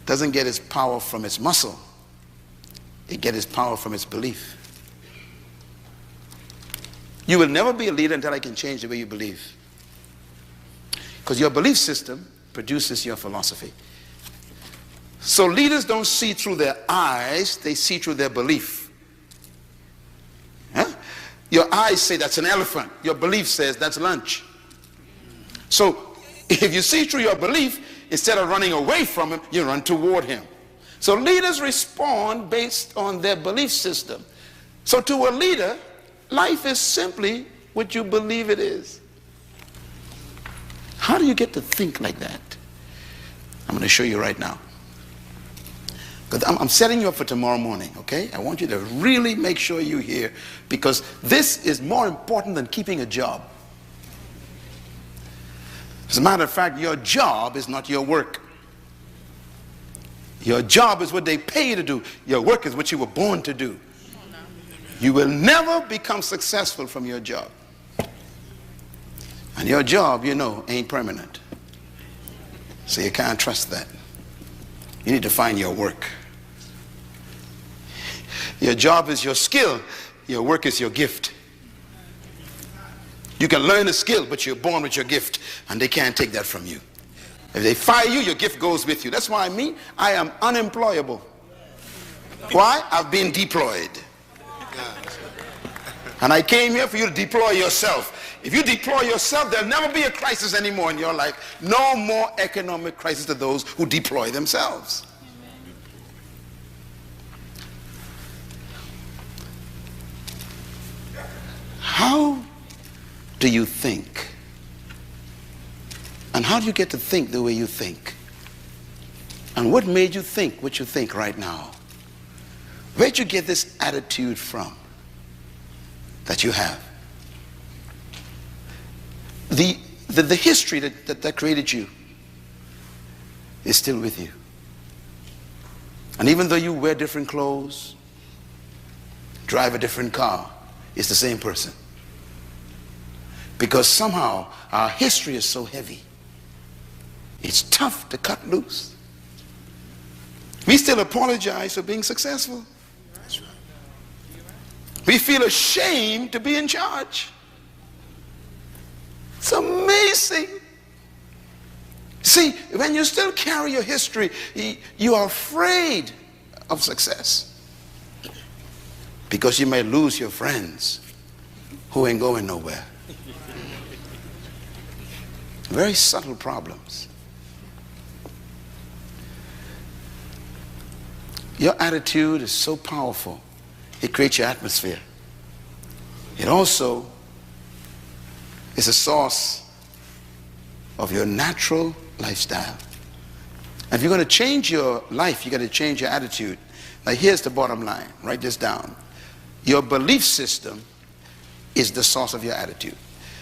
doesn't get its power from its muscle. It gets its power from its belief. You will never be a leader until I can change the way you believe. Because your belief system produces your philosophy. So leaders don't see through their eyes, they see through their belief. Huh? Your eyes say that's an elephant. Your belief says that's lunch. So if you see through your belief, instead of running away from him, you run toward him. So leaders respond based on their belief system. So to a leader, life is simply what you believe it is. How do you get to think like that? I'm going to show you right now. Because I'm setting you up for tomorrow morning, okay? I want you to really make sure you're here, because this is more important than keeping a job. As a matter of fact, your job is not your work. Your job is what they pay you to do. Your work is what you were born to do. You will never become successful from your job. And your job, you know, ain't permanent. So you can't trust that. You need to find your work. Your job is your skill. Your work is your gift. You can learn a skill, but you're born with your gift, and they can't take that from you. If they fire you, your gift goes with you. That's why I am unemployable. Why? I've been deployed. And I came here for you to deploy yourself. If you deploy yourself, there'll never be a crisis anymore in your life. No more economic crisis to those who deploy themselves. How do you think? And how do you get to think the way you think? And what made you think what you think right now? Where'd you get this attitude from that you have? The history that created you is still with you. And even though you wear different clothes, drive a different car, it's the same person. Because somehow our history is so heavy. It's tough to cut loose. We still apologize for being successful. That's right. We feel ashamed to be in charge. It's amazing. See, when you still carry your history, you are afraid of success. Because you may lose your friends who ain't going nowhere. Very subtle problems. Your attitude is so powerful. It creates your atmosphere. It also is a source of your natural lifestyle. And if you're going to change your life, you got to change your attitude. Now here's the bottom line. Write this down. Your belief system is the source of your attitude.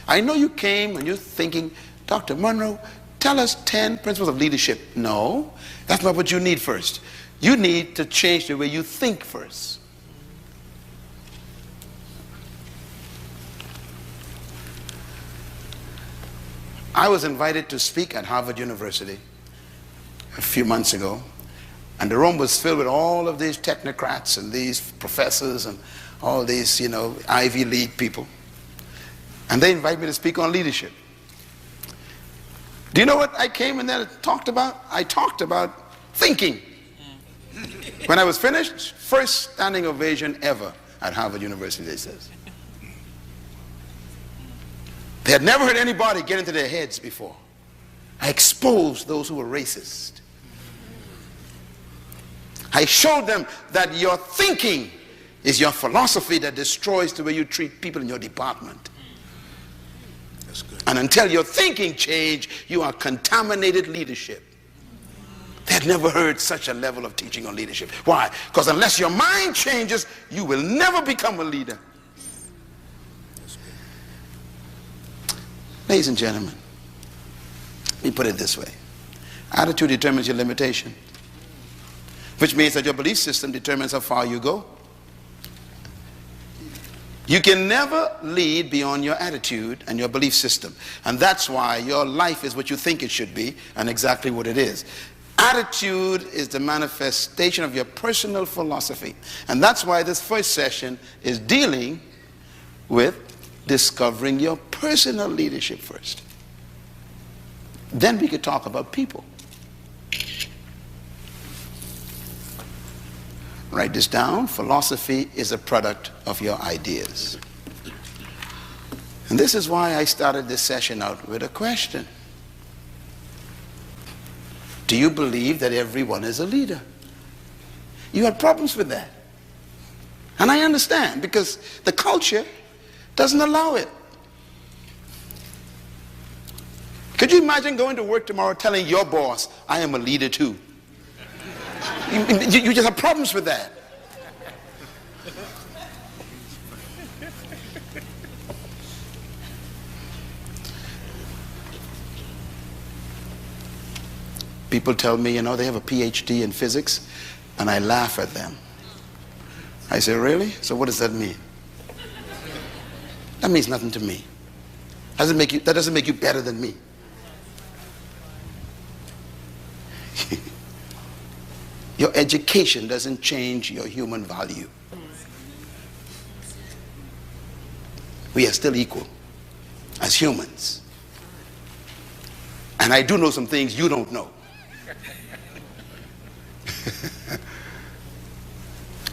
I know you came and you're thinking, Dr. Munroe, tell us 10 principles of leadership. No, that's not what you need first. You need to change the way you think first. I was invited to speak at Harvard University a few months ago, and the room was filled with all of these technocrats and these professors and all these, Ivy League people. And they invited me to speak on leadership. Do you know what I came in there and talked about? I talked about thinking. When I was finished, first standing ovation ever at Harvard University, they says. They had never heard anybody get into their heads before. I exposed those who were racist. I showed them that your thinking is your philosophy that destroys the way you treat people in your department. That's good. And until your thinking change, you are contaminated leadership. They had never heard such a level of teaching on leadership. Why? Because unless your mind changes, you will never become a leader. Ladies and gentlemen, let me put it this way. Attitude determines your limitation, which means that your belief system determines how far you go. You can never lead beyond your attitude and your belief system. And that's why your life is what you think it should be and exactly what it is. Attitude is the manifestation of your personal philosophy. And that's why this first session is dealing with discovering your personal leadership first. Then we could talk about people. Write this down. Philosophy is a product of your ideas. And this is why I started this session out with a question. Do you believe that everyone is a leader? You had problems with that. And I understand, because the culture doesn't allow it. Could you imagine going to work tomorrow telling your boss, I am a leader too? You just have problems with that. People tell me, they have a PhD in physics, and I laugh at them. I say, really? So what does that mean? That means nothing to me. That doesn't make you better than me. Your education doesn't change your human value. We are still equal. as humans. And I do know some things you don't know.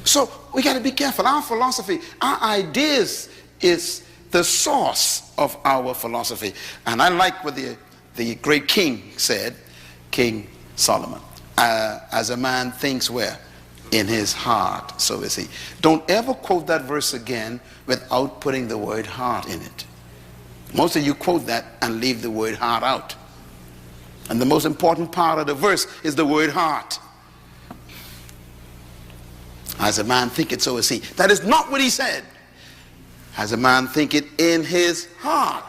So we got to be careful. Our philosophy, our ideas is the source of our philosophy. And I like what the great king said, King Solomon. As a man thinks where? In his heart, so is he. Don't ever quote that verse again without putting the word heart in it. Most of you quote that and leave the word heart out. And the most important part of the verse is the word heart. As a man thinketh, so is he. That is not what he said. As a man thinketh in his heart,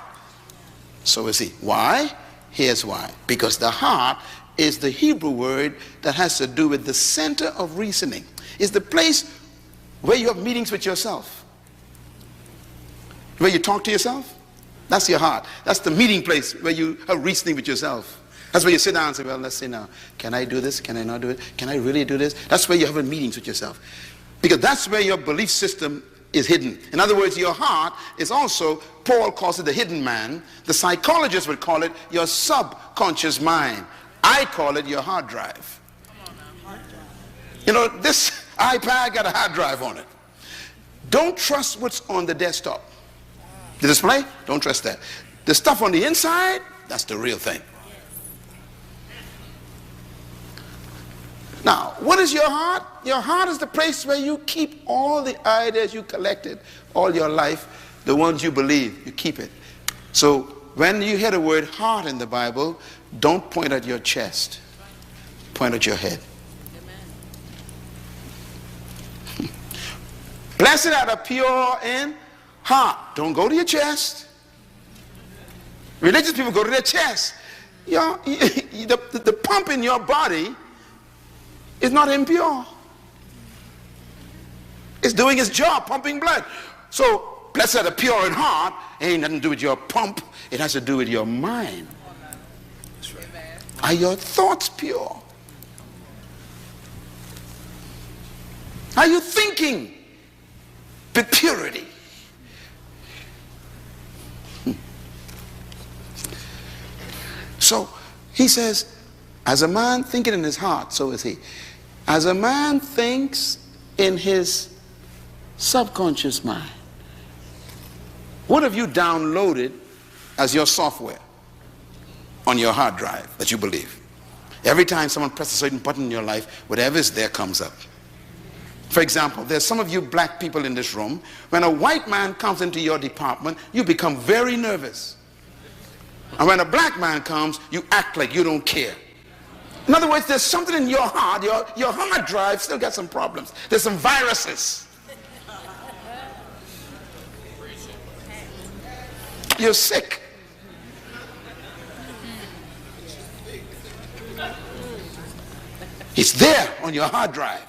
so is he. Why? Here's why. Because the heart is the Hebrew word that has to do with the center of reasoning. It's the place where you have meetings with yourself. Where you talk to yourself. That's your heart. That's the meeting place where you are reasoning with yourself. That's where you sit down and say, well, let's see now. Can I do this? Can I not do it? Can I really do this? That's where you're having meetings with yourself. Because that's where your belief system is hidden. In other words, your heart is also, Paul calls it the hidden man. The psychologists would call it your subconscious mind. I call it your hard drive. You know, this iPad got a hard drive on it. Don't trust what's on the desktop. The display? Don't trust that. The stuff on the inside, that's the real thing. Now, what is your heart? Your heart is the place where you keep all the ideas you collected all your life, the ones you believe, you keep it. So when you hear the word heart in the Bible, don't point at your chest. Point at your head. Blessed are the pure in heart. Don't go to your chest. Religious people go to their chest. The pump in your body is not impure. It's doing its job, pumping blood. So, blessed are the pure in heart. It ain't nothing to do with your pump. It has to do with your mind. Are your thoughts pure? Are you thinking with purity? So, he says, as a man thinketh in his heart, so is he. As a man thinks in his subconscious mind. What have you downloaded as your software on your hard drive that you believe? Every time someone presses a certain button in your life, whatever is there comes up. For example, there's some of you black people in this room. When a white man comes into your department, you become very nervous. And when a black man comes, you act like you don't care. In other words, there's something in your heart, your hard drive still got some problems. There's some viruses. You're sick. It's there on your hard drive.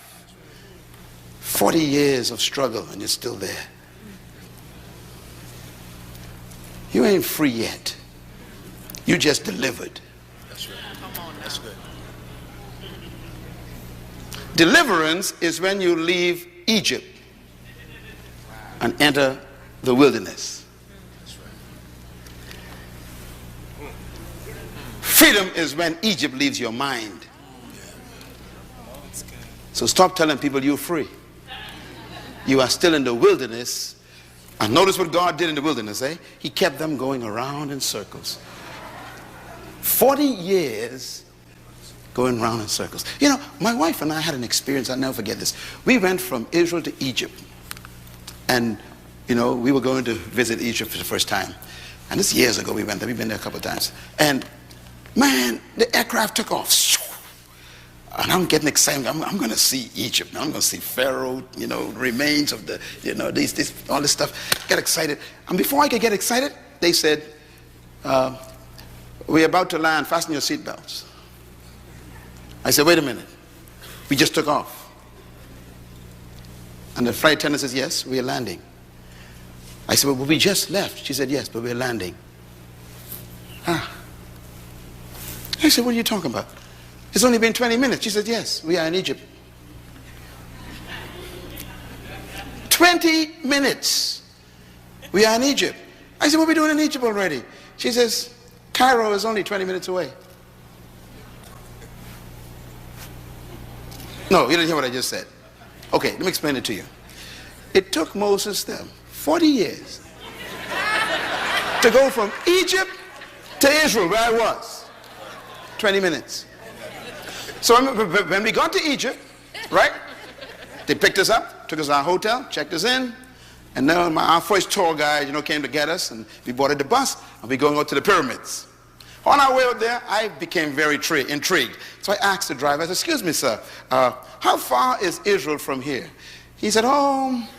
40 years of struggle and you're still there. You ain't free yet. You just delivered. That's right. Come on, that's good. Deliverance is when you leave Egypt and enter the wilderness. That's right. Freedom is when Egypt leaves your mind. So stop telling people you're free. You are still in the wilderness. And notice what God did in the wilderness, eh? He kept them going around in circles. 40 years going around in circles. You know, my wife and I had an experience, I'll never forget this. We went from Israel to Egypt. And, you know, we were going to visit Egypt for the first time. And this years ago we went there. We've been there a couple of times. And, man, the aircraft took off. And I'm getting excited. I'm going to see Egypt. Now I'm going to see Pharaoh, you know, remains of the, you know, all this stuff. Get excited. And before I could get excited, they said, we're about to land. Fasten your seatbelts. I said, wait a minute. We just took off. And the flight attendant says, yes, we are landing. I said, well, we just left. She said, yes, but we're landing. I said, what are you talking about? It's only been 20 minutes. She said, yes, we are in Egypt. 20 minutes. We are in Egypt. I said, what are we doing in Egypt already? She says, Cairo is only 20 minutes away. No, you didn't hear what I just said. Okay, let me explain it to you. It took Moses them 40 years to go from Egypt to Israel, where I was. 20 minutes. So when we got to Egypt, right, they picked us up, took us to our hotel, checked us in, and then our first tour guide, came to get us, and we boarded the bus, and we going out to the pyramids. On our way out there, I became very intrigued. So I asked the driver, I said, excuse me, sir, how far is Israel from here? He said, oh,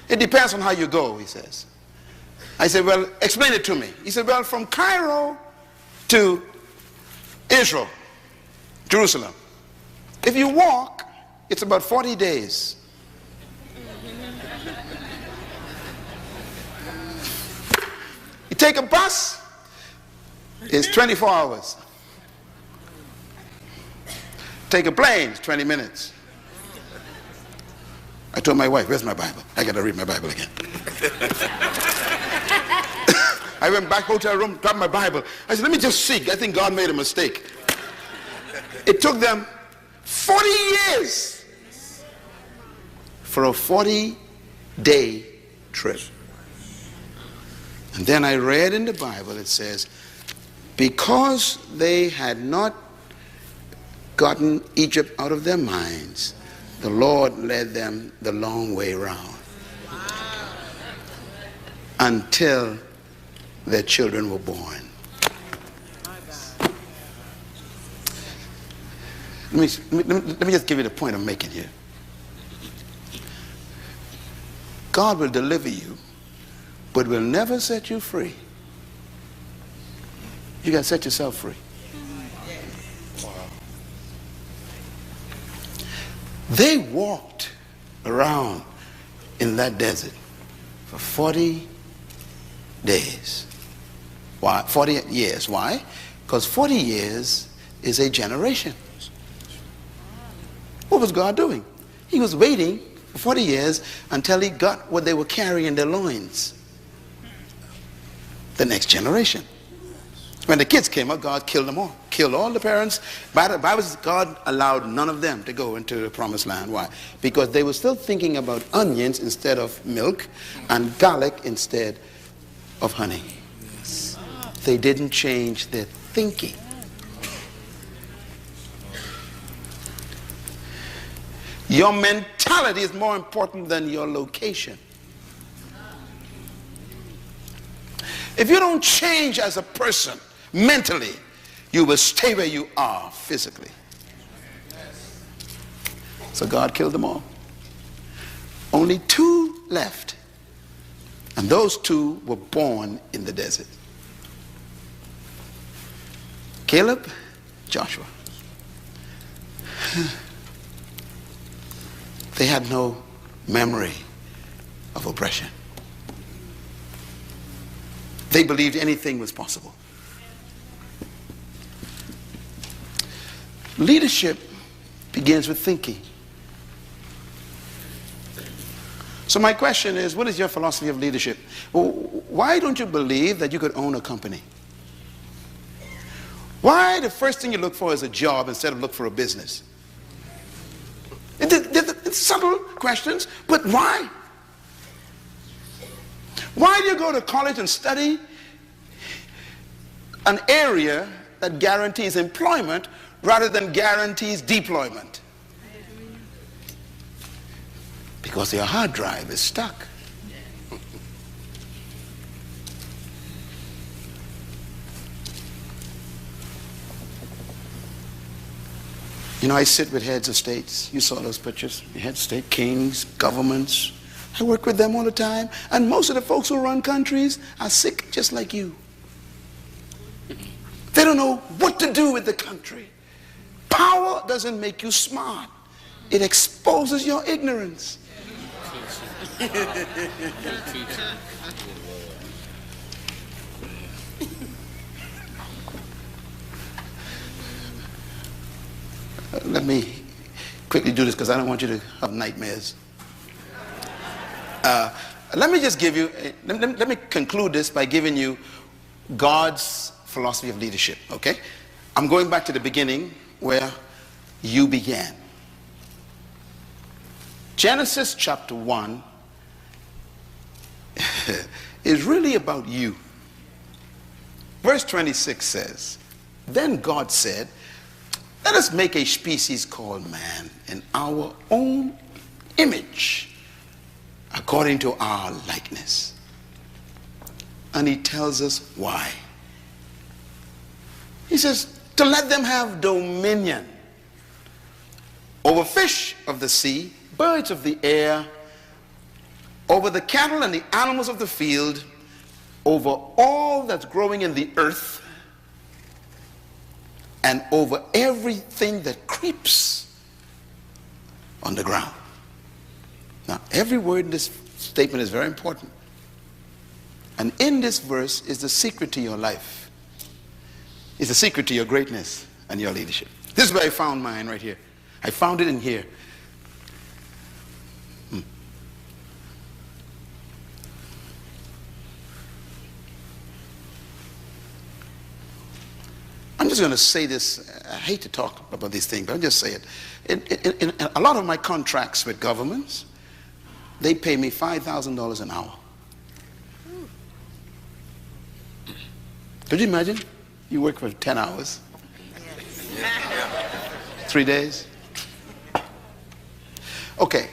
it depends on how you go, he says. I said, well, explain it to me. He said, well, from Cairo to Israel, Jerusalem, if you walk, it's about 40 days. You take a bus, it's 24 hours. Take a plane, it's 20 minutes. I told my wife, where's my Bible? I got to read my Bible again. I went back hotel room, grabbed my Bible. I said, let me just see. I think God made a mistake. It took them 40 years for a 40-day trip. And then I read in the Bible, it says, because they had not gotten Egypt out of their minds, the Lord led them the long way round until their children were born. Let me just give you the point I'm making here. God will deliver you, but will never set you free. You got to set yourself free. They walked around in that desert for 40 days. Why? 40 years. Why? Because 40 years is a generation. What was God doing? He was waiting for 40 years until he got what they were carrying in their loins. The next generation. When the kids came up, God killed them all. Killed all the parents. By the Bible says God allowed none of them to go into the promised land. Why? Because they were still thinking about onions instead of milk and garlic instead of honey. They didn't change their thinking. Your mentality is more important than your location. If you don't change as a person mentally, you will stay where you are physically. So God killed them all. Only 2 left. And those 2 were born in the desert. Caleb, Joshua. They had no memory of oppression. They believed anything was possible. Leadership begins with thinking. So my question is, what is your philosophy of leadership? Well, why don't you believe that you could own a company? Why the first thing you look for is a job instead of look for a business? It's subtle questions, but why? Why do you go to college and study an area that guarantees employment rather than guarantees deployment? Because your hard drive is stuck. I sit with heads of states. You saw those pictures. Heads of state, kings, governments. I work with them all the time. And most of the folks who run countries are sick just like you. They don't know what to do with the country. Power doesn't make you smart. It exposes your ignorance. Let me quickly do this because I don't want you to have nightmares. Let me just give you, let me conclude this by giving you God's philosophy of leadership, okay? I'm going back to the beginning where you began. Genesis chapter 1 is really about you. Verse 26 says, then God said, let us make a species called man in our own image, according to our likeness. And he tells us why. He says, to let them have dominion over fish of the sea, birds of the air, over the cattle and the animals of the field, over all that's growing in the earth, and over everything that creeps on the ground. Now, every word in this statement is very important. And in this verse is the secret to your life. It's the secret to your greatness and your leadership. This is where I found mine right here. I found it in here. I'm just going to say this. I hate to talk about these things, but I'll just say it. In a lot of my contracts with governments, they pay me $5,000 an hour. Could you imagine? You work for 10 hours. Yes. 3 days. Okay.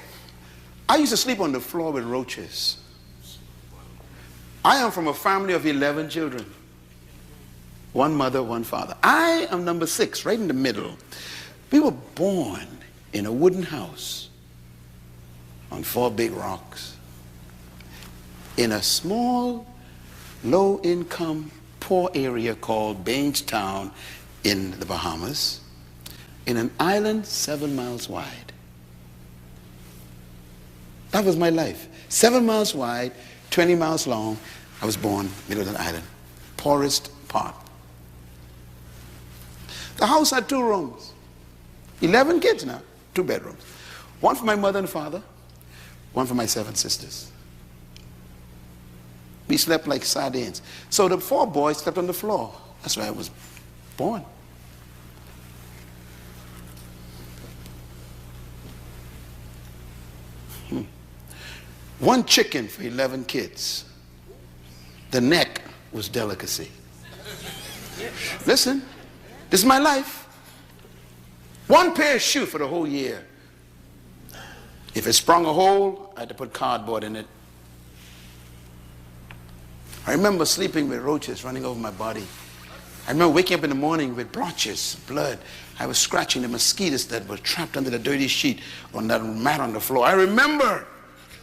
I used to sleep on the floor with roaches. I am from a family of 11 children. One mother, one father. I am number 6, right in the middle. We were born in a wooden house on 4 big rocks in a small, low-income, poor area called Bainstown in the Bahamas, in an island 7 miles wide. That was my life. 7 miles wide, 20 miles long. I was born middle of the island, poorest part. The house had 2 rooms. 11 kids now, 2 bedrooms. One for my mother and father, one for my 7 sisters. We slept like sardines. So the 4 boys slept on the floor. That's where I was born. One chicken for 11 kids. The neck was delicacy. Listen. This is my life. 1 pair of shoes for the whole year. If it sprung a hole, I had to put cardboard in it. I remember sleeping with roaches running over my body. I remember waking up in the morning with blotches, blood. I was scratching the mosquitoes that were trapped under the dirty sheet on that mat on the floor. I remember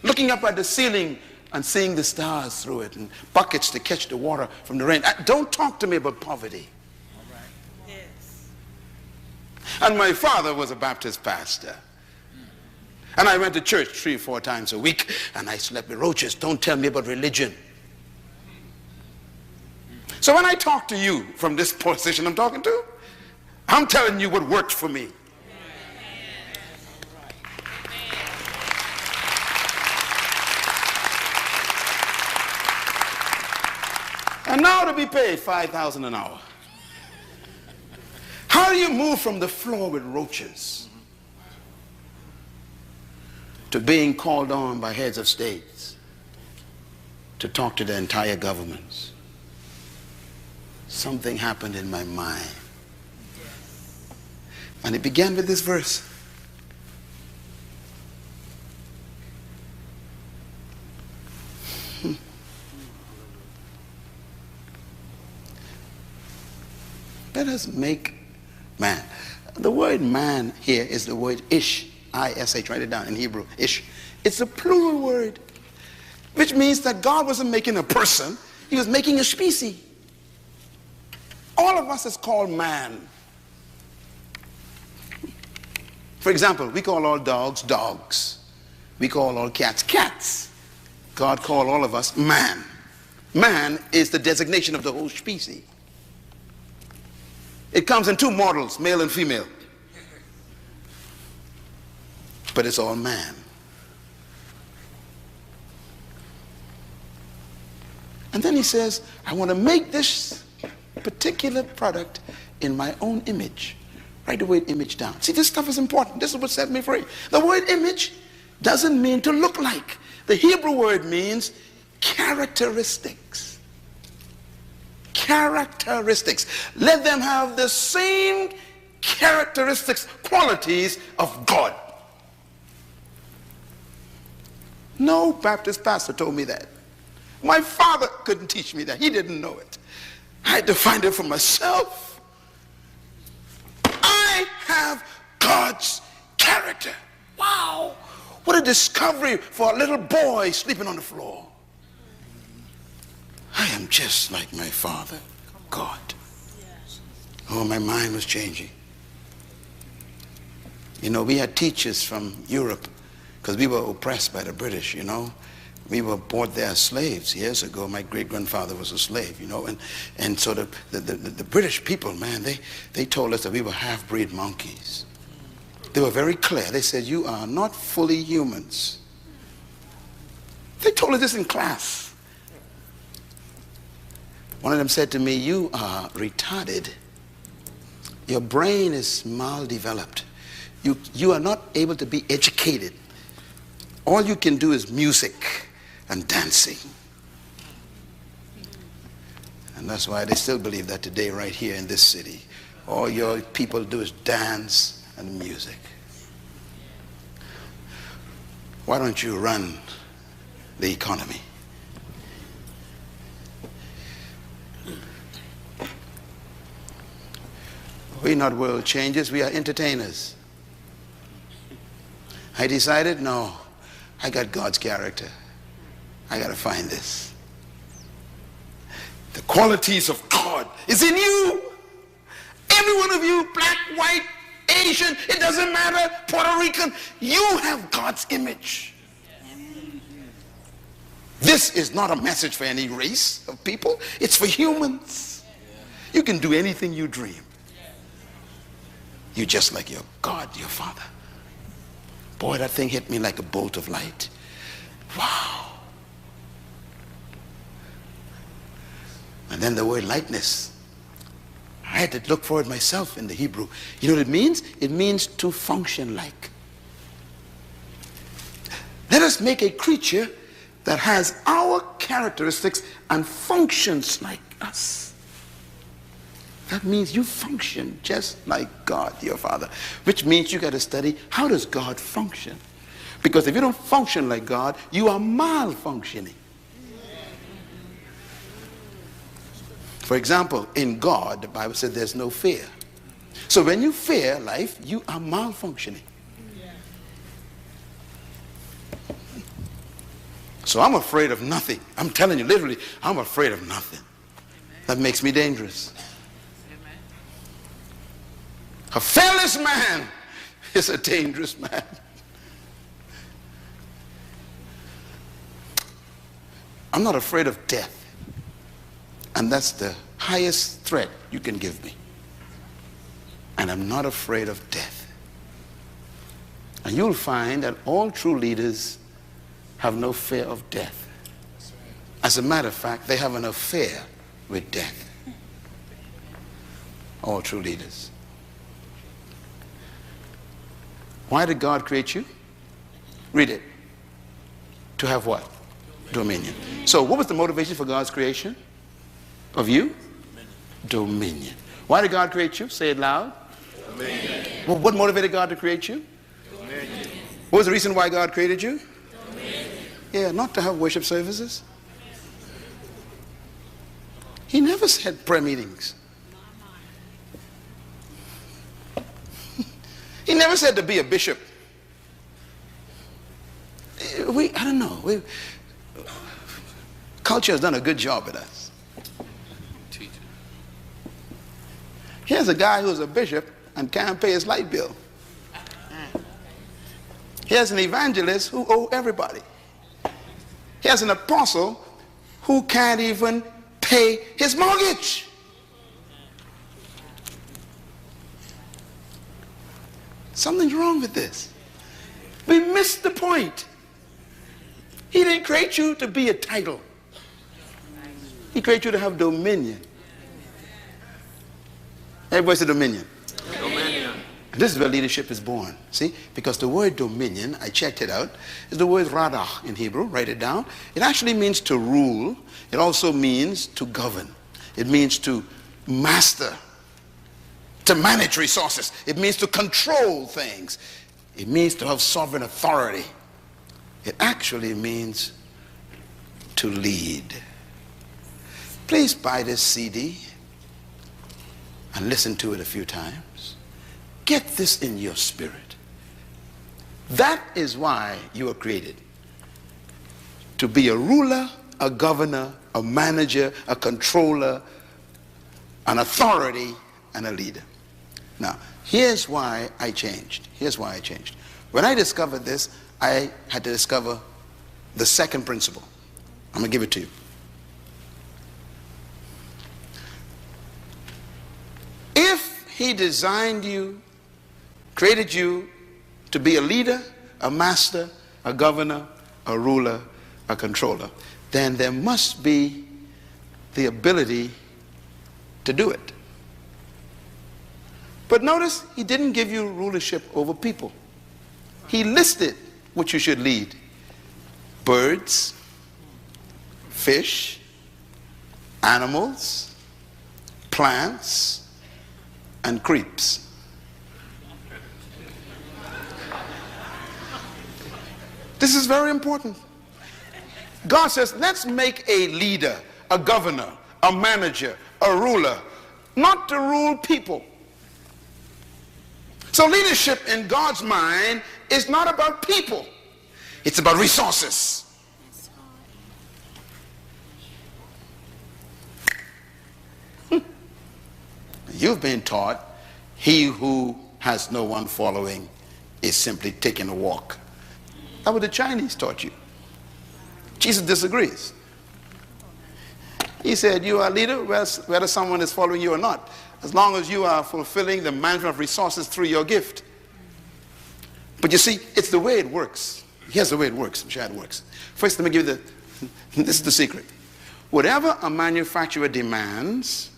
looking up at the ceiling and seeing the stars through it and buckets to catch the water from the rain. Don't talk to me about poverty. And my father was a Baptist pastor. And I went to church 3 or 4 times a week, and I slept with roaches. Don't tell me about religion. So when I talk to you from this position I'm talking to, I'm telling you what worked for me. And now to be paid $5,000 an hour. How do you move from the floor with roaches to being called on by heads of states to talk to the entire governments? Something happened in my mind. And it began with this verse. Let us make man. The word man here is the word ish. I-S-H, write it down in Hebrew, ish. It's a plural word, which means that God wasn't making a person, he was making a species. All of us is called man. For example, we call all dogs, dogs. We call all cats, cats. God called all of us man. Man is the designation of the whole species. It comes in 2 models, male and female. But it's all man. And then he says, I want to make this particular product in my own image. Write the word image down. See, this stuff is important. This is what set me free. The word image doesn't mean to look like. The Hebrew word means characteristics. Characteristics. Let them have the same characteristics, qualities of God. No Baptist pastor told me that. My father couldn't teach me that. He didn't know it. I had to find it for myself. I have God's character. Wow. What a discovery for a little boy sleeping on the floor. I am just like my father, God. Oh, my mind was changing. You know, we had teachers from Europe because we were oppressed by the British, you know. We were bought there as slaves years ago. My great-grandfather was a slave, you know. And so the British people, man, they told us that we were half-breed monkeys. They were very clear. They said, you are not fully humans. They told us this in class. One of them said to me, you are retarded. Your brain is maldeveloped. You are not able to be educated. All you can do is music and dancing. And that's why they still believe that today right here in this city. All your people do is dance and music. Why don't you run the economy? We're not world changers, we are entertainers. I decided, no, I got God's character. I got to find this. The qualities of God is in you. Every one of you, black, white, Asian, it doesn't matter, Puerto Rican, you have God's image. This is not a message for any race of people. It's for humans. You can do anything you dream. You're just like your God, your Father. Boy, that thing hit me like a bolt of light. Wow. And then the word likeness. I had to look for it myself in the Hebrew. You know what it means? It means to function like. Let us make a creature that has our characteristics and functions like us. That means you function just like God, your Father. Which means you got to study, how does God function? Because if you don't function like God, you are malfunctioning. For example, in God, the Bible said there's no fear. So when you fear life, you are malfunctioning. So I'm afraid of nothing. I'm telling you, literally, I'm afraid of nothing. That makes me dangerous. A fearless man is a dangerous man. I'm not afraid of death. And that's the highest threat you can give me. And I'm not afraid of death. And you'll find that all true leaders have no fear of death. As a matter of fact, they have an affair with death. All true leaders. Why did God create you? Read it. To have what? Dominion. So what was the motivation for God's creation of you? Dominion. Why did God create you? Say it loud. Dominion. Well, what motivated God to create you? Dominion. What was the reason why God created you? Dominion. Yeah, not to have worship services. He never said prayer meetings. He never said to be a bishop. I don't know. Culture has done a good job at us. Here's a guy who's a bishop and can't pay his light bill. Here's an evangelist who owes everybody. Here's an apostle who can't even pay his mortgage. Something's wrong with this. We missed the point. He didn't create you to be a title. He created you to have dominion. Everybody say dominion. Dominion. And this is where leadership is born. See? Because the word dominion, I checked it out, is the word radah in Hebrew. Write it down. It actually means to rule. It also means to govern. It means to master, to manage resources. It means to control things. It means to have sovereign authority. It actually means to lead. Please buy this CD and listen to it a few times. Get this in your spirit. That is why you were created. To be a ruler, a governor, a manager, a controller, an authority, and a leader. Now, here's why I changed. Here's why I changed. When I discovered this, I had to discover the second principle. I'm going to give it to you. If he designed you, created you to be a leader, a master, a governor, a ruler, a controller, then there must be the ability to do it. But notice, he didn't give you rulership over people. He listed what you should lead. Birds, fish, animals, plants, and creeps. This is very important. God says, let's make a leader, a governor, a manager, a ruler, not to rule people. So leadership in God's mind is not about people. It's about resources. You've been taught he who has no one following is simply taking a walk. That's what the Chinese taught you. Jesus disagrees. He said, you are a leader whether someone is following you or not, as long as you are fulfilling the management of resources through your gift. But you see, it's the way it works. Here's the way it works. I'm sure it works. First, let me give you this is the secret. Whatever a manufacturer demands,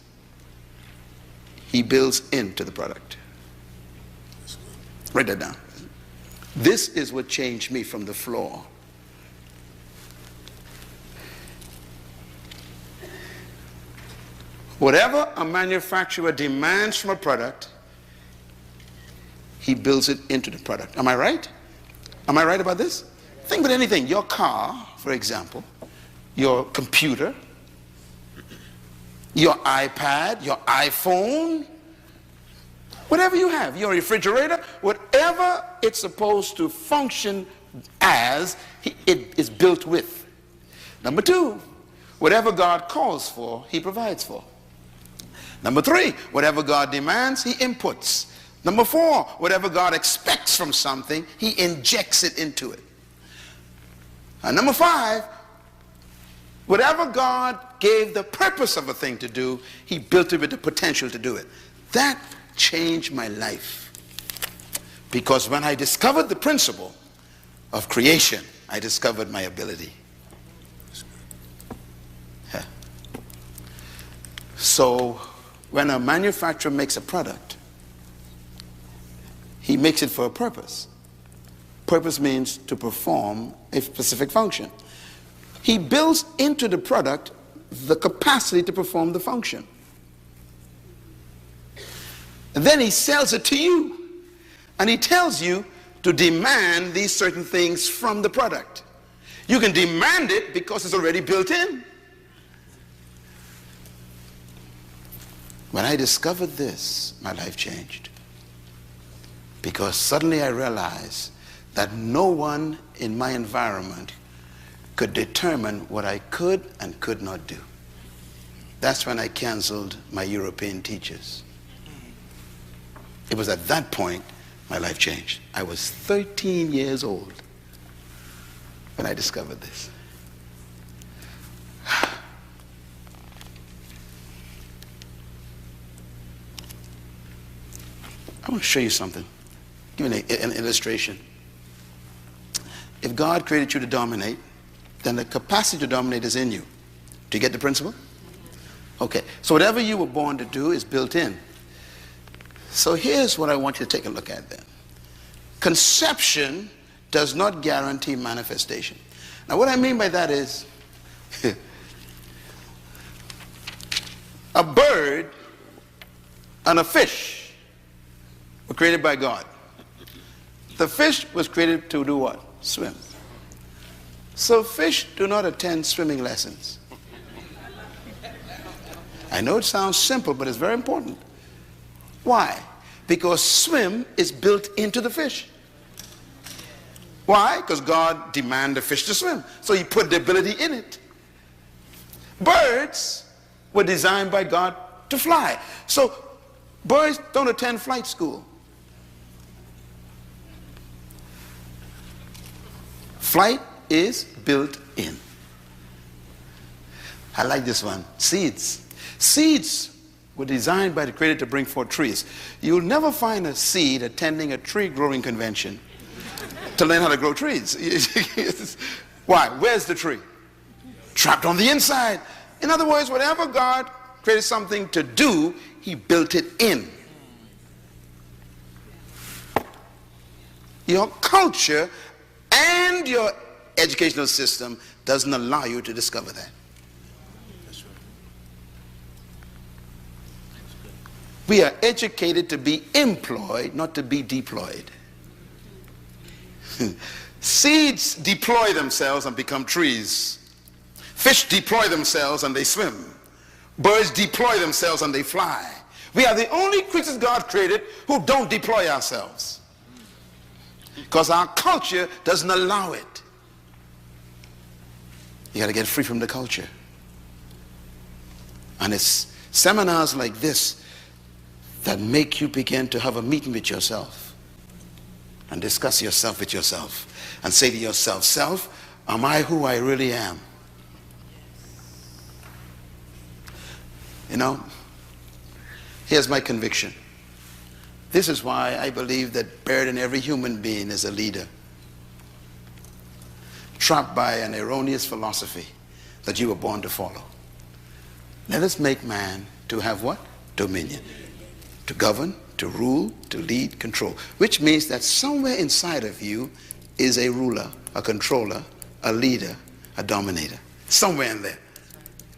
he builds into the product. Write that down. This is what changed me from the floor. Whatever a manufacturer demands from a product, he builds it into the product. Am I right? Am I right about this? Think about anything. Your car, for example, your computer, your iPad, your iPhone, whatever you have, your refrigerator, whatever it's supposed to function as, it is built with. Number two, whatever God calls for, he provides for. Number three, whatever God demands, he inputs. Number four, whatever God expects from something, he injects it into it. And number five, whatever God gave the purpose of a thing to do, he built it with the potential to do it. That changed my life. Because when I discovered the principle of creation, I discovered my ability. Yeah. So when a manufacturer makes a product, he makes it for a purpose. Purpose means to perform a specific function. He builds into the product the capacity to perform the function. And then he sells it to you. And he tells you to demand these certain things from the product. You can demand it because it's already built in. When I discovered this, my life changed. Because suddenly I realized that no one in my environment could determine what I could and could not do. That's when I canceled my European teachers. It was at that point my life changed. I was 13 years old when I discovered this. I want to show you something. Give you an illustration. If God created you to dominate, then the capacity to dominate is in you. Do you get the principle? Okay, so whatever you were born to do is built in. So here's what I want you to take a look at then. Conception does not guarantee manifestation. Now what I mean by that is, a bird and a fish were created by God. The fish was created to do what? Swim. So fish do not attend swimming lessons. I know it sounds simple, but it's very important. Why? Because swim is built into the fish. Why? Because God demanded the fish to swim. So he put the ability in it. Birds were designed by God to fly. So birds don't attend flight school. Flight is built in. I like this one. Seeds. Seeds were designed by the Creator to bring forth trees. You'll never find a seed attending a tree growing convention to learn how to grow trees. Why? Where's the tree? Trapped on the inside. In other words, whatever God created something to do, he built it in. Your culture and your educational system doesn't allow you to discover that. We are educated to be employed, not to be deployed. Seeds deploy themselves and become trees. Fish deploy themselves and they swim. Birds deploy themselves and they fly. We are the only creatures God created who don't deploy ourselves, because our culture doesn't allow it. You got to get free from the culture. And it's seminars like this that make you begin to have a meeting with yourself and discuss yourself with yourself and say to yourself, self, am I who I really am? You know, here's my conviction. This is why I believe that buried in every human being is a leader, trapped by an erroneous philosophy that you were born to follow. Let us make man to have what? Dominion. To govern, to rule, to lead, control. Which means that somewhere inside of you is a ruler, a controller, a leader, a dominator. Somewhere in there.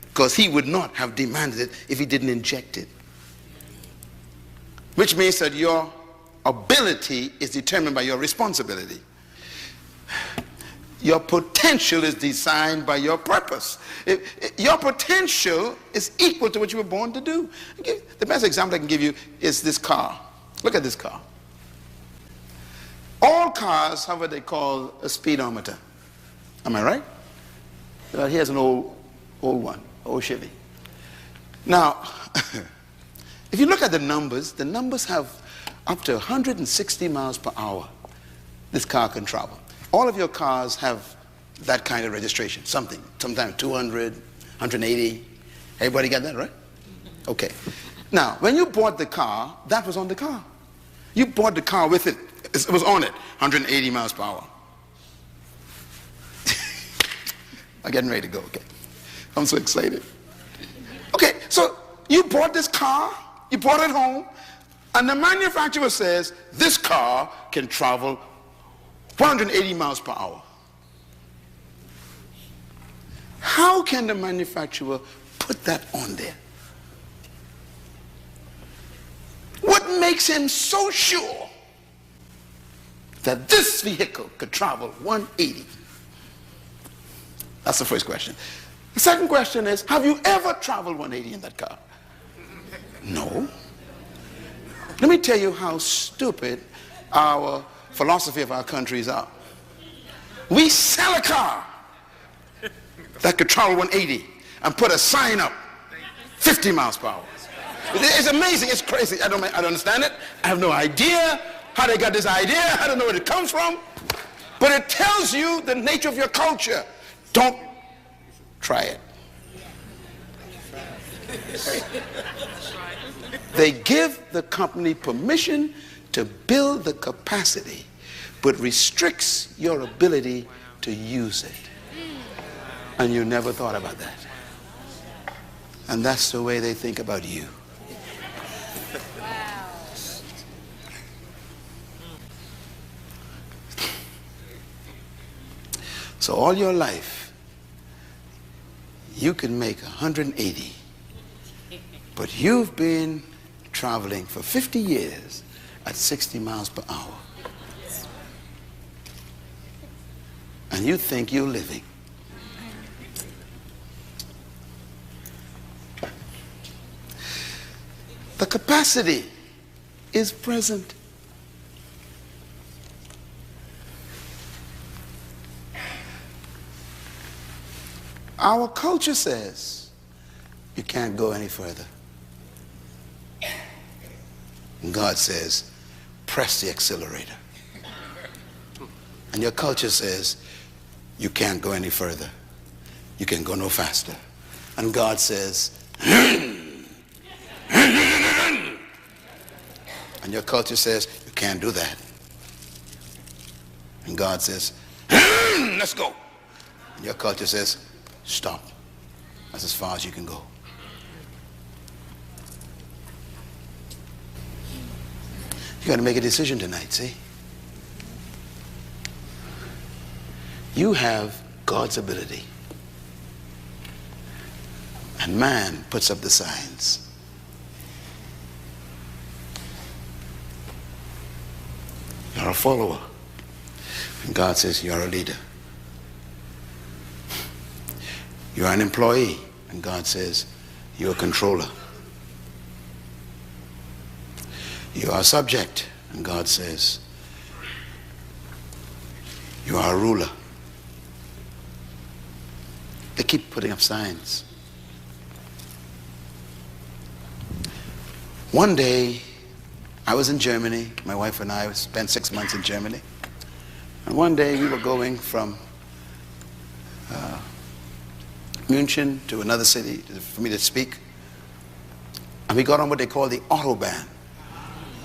Because he would not have demanded it if he didn't inject it. Which means that your ability is determined by your responsibility. Your potential is designed by your purpose. Your potential is equal to what you were born to do. The best example I can give you is this car. Look at this car. All cars have what they call a speedometer. Am I right? Here's an old one, old Chevy. Now, if you look at the numbers have up to 160 miles per hour this car can travel. All of your cars have that kind of registration, sometimes 200, 180. Everybody got that, right? Okay. Now, when you bought the car, that was on the car. You bought the car with it. It was on it, 180 miles per hour. I'm getting ready to go, okay. I'm so excited. Okay, so you bought this car, you brought it home, and the manufacturer says this car can travel 180 miles per hour. How can the manufacturer put that on there? What makes him so sure that this vehicle could travel 180? That's the first question. The second question is, have you ever traveled 180 in that car? No. Let me tell you how stupid our philosophy of our countries are. We sell a car that could travel 180 and put a sign up 50 miles per hour. It's amazing. It's crazy. I don't understand it. I have no idea how they got this idea. I don't know where it comes from. But it tells you the nature of your culture. Don't try it. They give the company permission to build the capacity, but restricts your ability to use it. And you never thought about that. And that's the way they think about you. So all your life, you can make 180, but you've been traveling for 50 years at 60 miles per hour. And you think you're living. The capacity is present. Our culture says you can't go any further. And God says, press the accelerator. And your culture says, you can't go any further. You can go no faster. And God says, and your culture says, you can't do that. And God says, let's go. And your culture says, stop. That's as far as you can go. You got to make a decision tonight, see? You have God's ability. And man puts up the signs. You're a follower. And God says you're a leader. You're an employee. And God says you're a controller. You are a subject. And God says you are a ruler. They keep putting up signs. One day, I was in Germany. My wife and I spent 6 months in Germany. And one day we were going from München to another city for me to speak. And we got on what they call the Autobahn.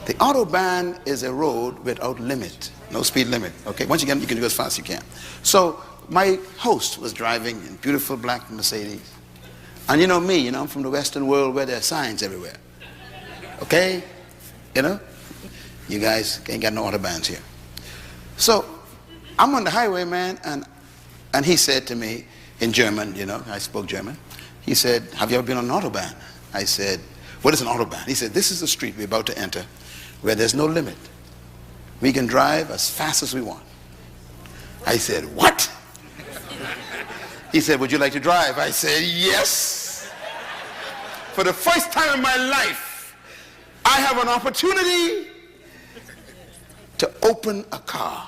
The Autobahn is a road without limit, no speed limit. Okay, once you get, you can go as fast as you can. So my host was driving in beautiful black Mercedes. And you know me, I'm from the Western world where there are signs everywhere. Okay? You guys ain't got no Autobahns here. So I'm on the highway, man, and he said to me in German, I spoke German. He said, have you ever been on an Autobahn? I said, what is an Autobahn? He said, this is the street we're about to enter where there's no limit. We can drive as fast as we want. I said, what? He said, would you like to drive? I said, yes. For the first time in my life, I have an opportunity to open a car.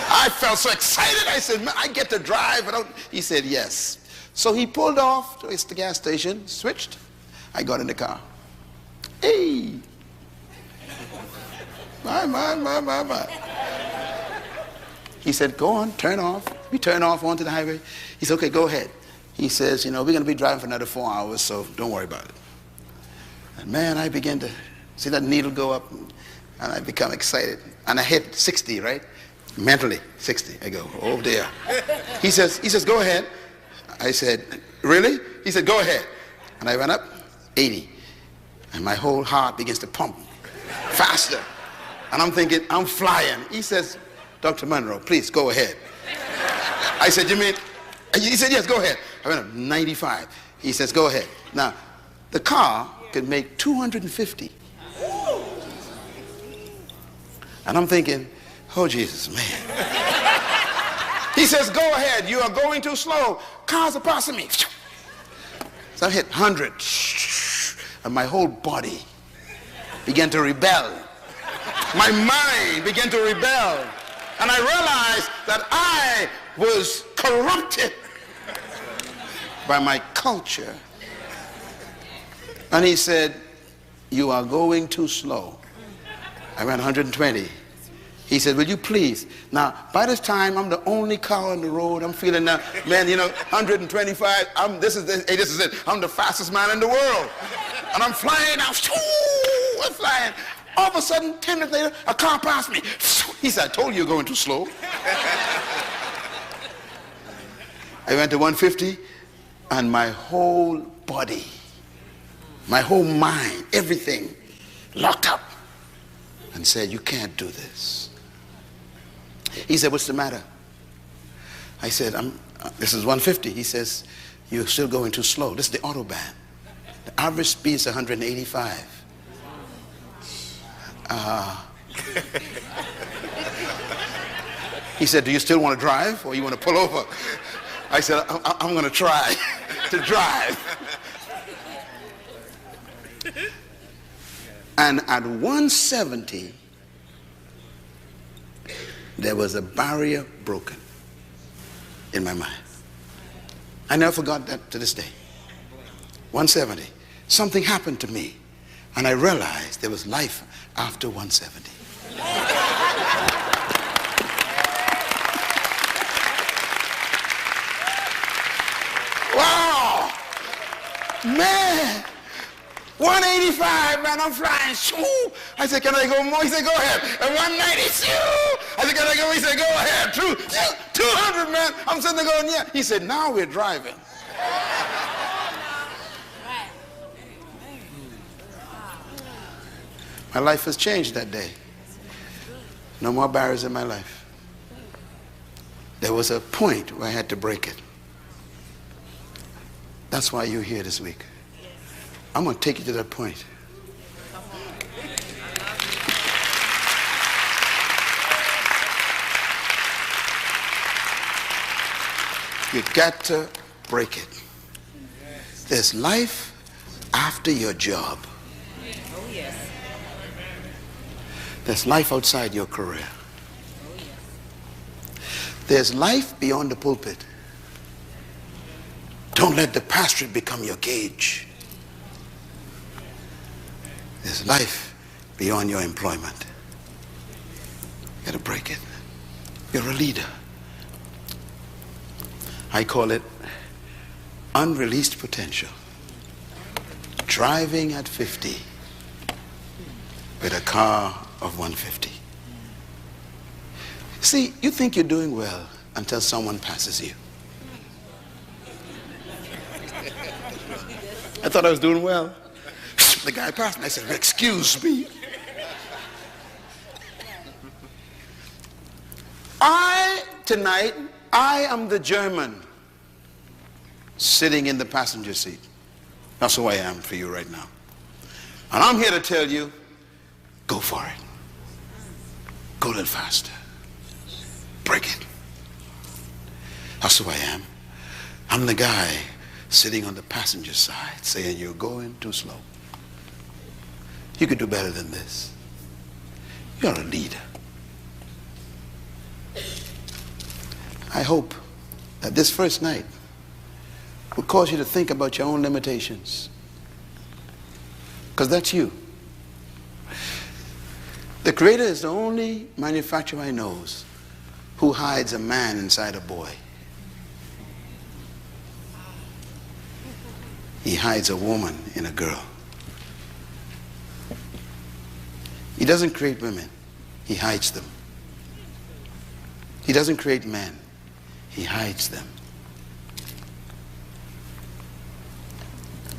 I felt so excited. I said, man, I get to drive. He said, yes. So he pulled off to the gas station, switched. I got in the car. Hey. My. He said, go on, turn off. We turn off onto the highway. He said, okay, go ahead. He says, we're going to be driving for another 4 hours, so don't worry about it. And man, I began to see that needle go up, and I become excited. And I hit 60, right? Mentally, 60. I go, oh dear. He says, go ahead. I said, really? He said, go ahead. And I went up 80. And my whole heart begins to pump faster. And I'm thinking, I'm flying. He says, Dr. Munroe, please go ahead. I said, you mean? He said, yes, go ahead. I went up 95. He says, go ahead. Now, the car could make 250. And I'm thinking, oh, Jesus, man. He says, go ahead. You are going too slow. Cars are passing me. So I hit 100. And my whole body began to rebel. My mind began to rebel. And I realized that I was corrupted by my culture. And he said, you are going too slow. I went 120. He said, will you please? Now, by this time, I'm the only car on the road. I'm feeling now, man, 125. This is it. I'm the fastest man in the world. And I'm flying out. I'm flying. All of a sudden, 10 minutes later, a car passed me. He said, I told you you're going too slow. I went to 150 and my whole body, my whole mind, everything locked up and said, you can't do this. He said, what's the matter? I said, this is 150. He says, you're still going too slow. This is the Autobahn. The average speed is 185. He said, do you still want to drive or you want to pull over? I said, I'm going to try to drive. And at 170, there was a barrier broken in my mind. I never forgot that to this day. 170. Something happened to me, and I realized there was life after 170. Wow! Man! 185, man, I'm flying. Shoo! I said, can I go more? He said, go ahead. And 190, shoo! I said, can I go? He said, go ahead. 200, man. I'm sitting there going, yeah. He said, now we're driving. My life has changed that day. No more barriers in my life. There was a point where I had to break it. That's why you're here this week. I'm going to take you to that point. You got to break it. There's life after your job. There's life outside your career. There's life beyond the pulpit. Don't let the pastorate become your cage. There's life beyond your employment. You gotta break it. You're a leader. I call it unreleased potential. Driving at 50 with a car of 150. See, you think you're doing well until someone passes you. I thought I was doing well. The guy passed me. I said, excuse me. Tonight, I am the German sitting in the passenger seat. That's who I am for you right now. And I'm here to tell you, go for it. Go a little faster. Break it. That's who I am. I'm the guy sitting on the passenger side saying you're going too slow. You could do better than this. You're a leader. I hope that this first night will cause you to think about your own limitations. Because that's you. The Creator is the only manufacturer I know who hides a man inside a boy. He hides a woman in a girl. He doesn't create women. He hides them. He doesn't create men. He hides them.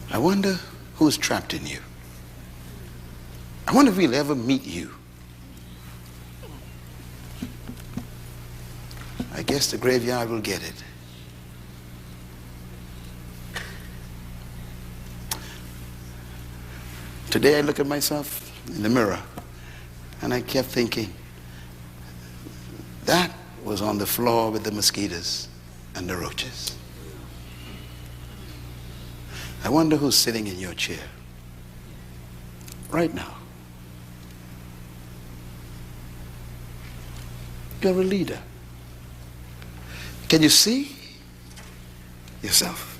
I wonder who's trapped in you. I wonder if we'll ever meet you. I guess the graveyard will get it. Today I look at myself in the mirror and I kept thinking, that was on the floor with the mosquitoes and the roaches. I wonder who's sitting in your chair right now. You're a leader. Can you see yourself?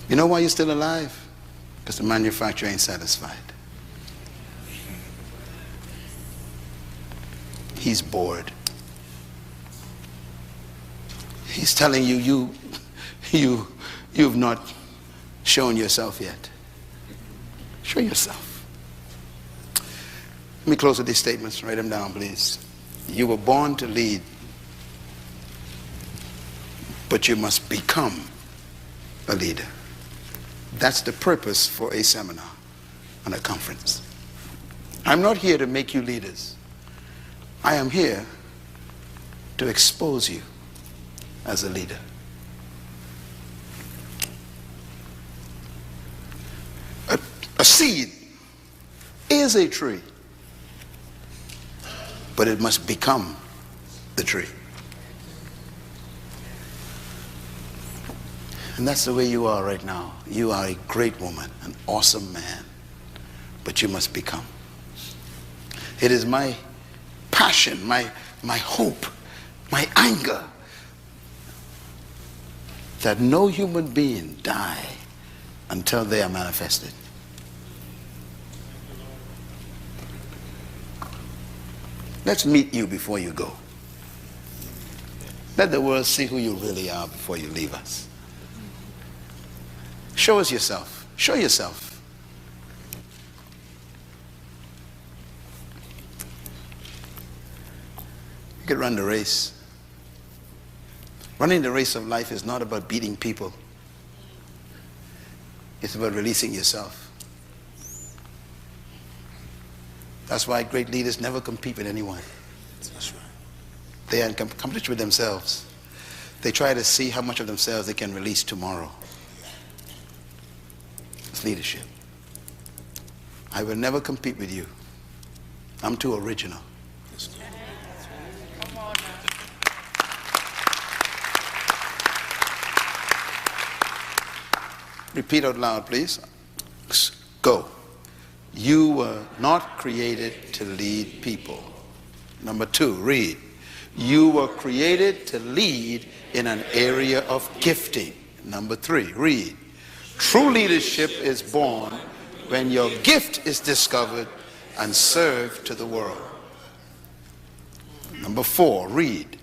You know why you're still alive? Because the manufacturer ain't satisfied. He's bored. He's telling you, you've not shown yourself yet. Show yourself. Let me close with these statements. Write them down, please. You were born to lead. but you must become a leader. That's the purpose for a seminar and a conference. I'm not here to make you leaders. I am here to expose you as a leader. A seed is a tree, but it must become the tree. And that's the way you are right now. You are a great woman, an awesome man, but you must become. It is my passion, my hope, my anger that no human being die until they are manifested. Let's meet you before you go. Let the world see who you really are before you leave us. Show us yourself. Show yourself. You could run the race. Running the race of life is not about beating people. It's about releasing yourself. That's why great leaders never compete with anyone. That's right. They are in competition with themselves. They try to see how much of themselves they can release tomorrow. It's leadership. I will never compete with you. I'm too original. Repeat out loud, please. Go. You were not created to lead people. Number 2, read. You were created to lead in an area of gifting. Number 3, read. True leadership is born when your gift is discovered and served to the world. Number 4, read.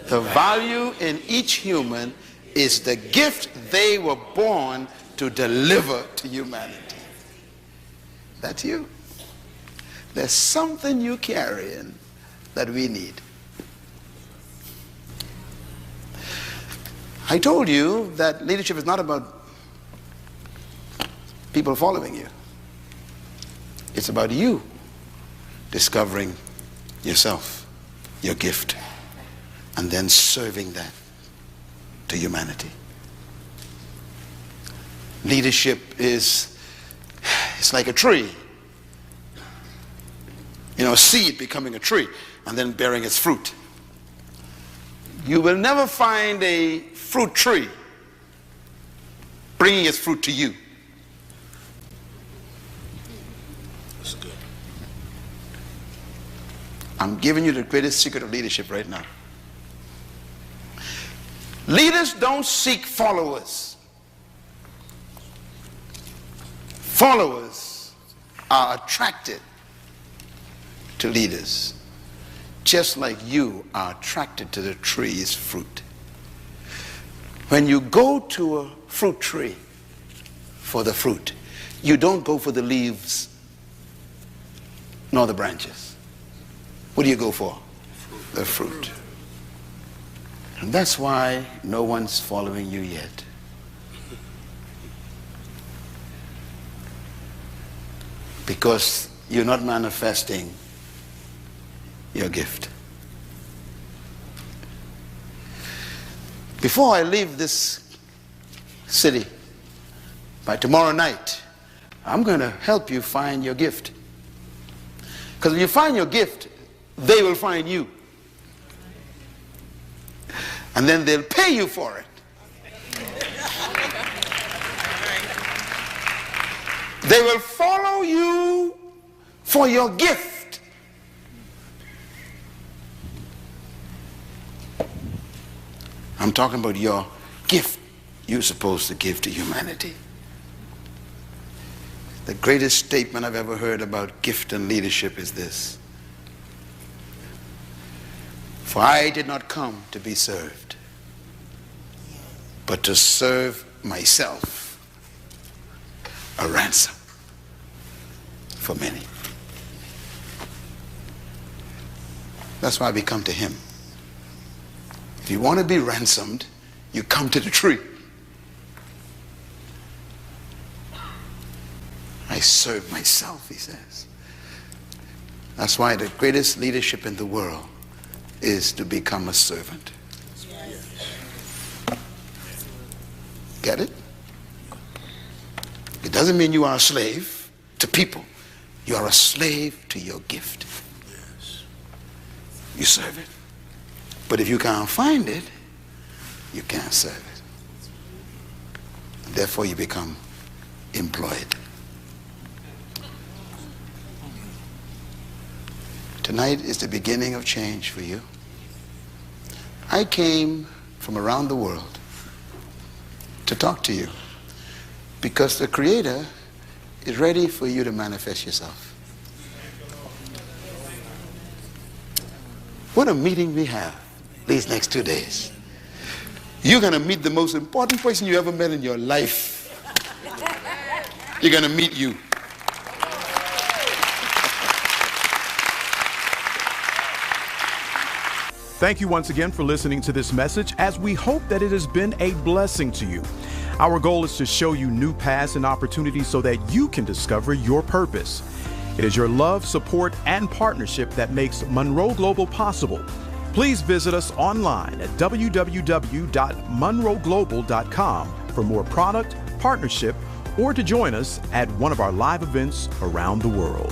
The value in each human is the gift they were born to deliver to humanity. That's you. There's something you carrying that we need. I told you that leadership is not about people following you. It's about you discovering yourself, your gift, and then serving that to humanity. Leadership is, it's like a tree. You know, a seed becoming a tree and then bearing its fruit. You will never find a fruit tree bringing its fruit to you. That's good. I'm giving you the greatest secret of leadership right now. Leaders don't seek followers. Followers are attracted to leaders, just like you are attracted to the tree's fruit. When you go to a fruit tree for the fruit, you don't go for the leaves nor the branches. What do you go for? The fruit. And that's why no one's following you yet. Because you're not manifesting your gift. Before I leave this city, by tomorrow night, I'm going to help you find your gift. Because when you find your gift, they will find you. And then they'll pay you for it. They will follow you for your gift. I'm talking about your gift you're supposed to give to humanity. The greatest statement I've ever heard about gift and leadership is this: for I did not come to be served, but to serve myself, a ransom for many. That's why we come to him. If you want to be ransomed, you come to the tree. I serve myself, he says. That's why the greatest leadership in the world is to become a servant. Get it? It doesn't mean you are a slave to people. You are a slave to your gift. You serve it. But if you can't find it, you can't serve it. Therefore, you become employed. Tonight is the beginning of change for you. I came from around the world to talk to you because the Creator is ready for you to manifest yourself. What a meeting we have these next 2 days. You're going to meet the most important person you ever met in your life. You're going to meet you. Thank you once again for listening to this message, as we hope that it has been a blessing to you. Our goal is to show you new paths and opportunities so that you can discover your purpose. It is your love, support, and partnership that makes Munroe Global possible. Please visit us online at www.munroeglobal.com for more product, partnership, or to join us at one of our live events around the world.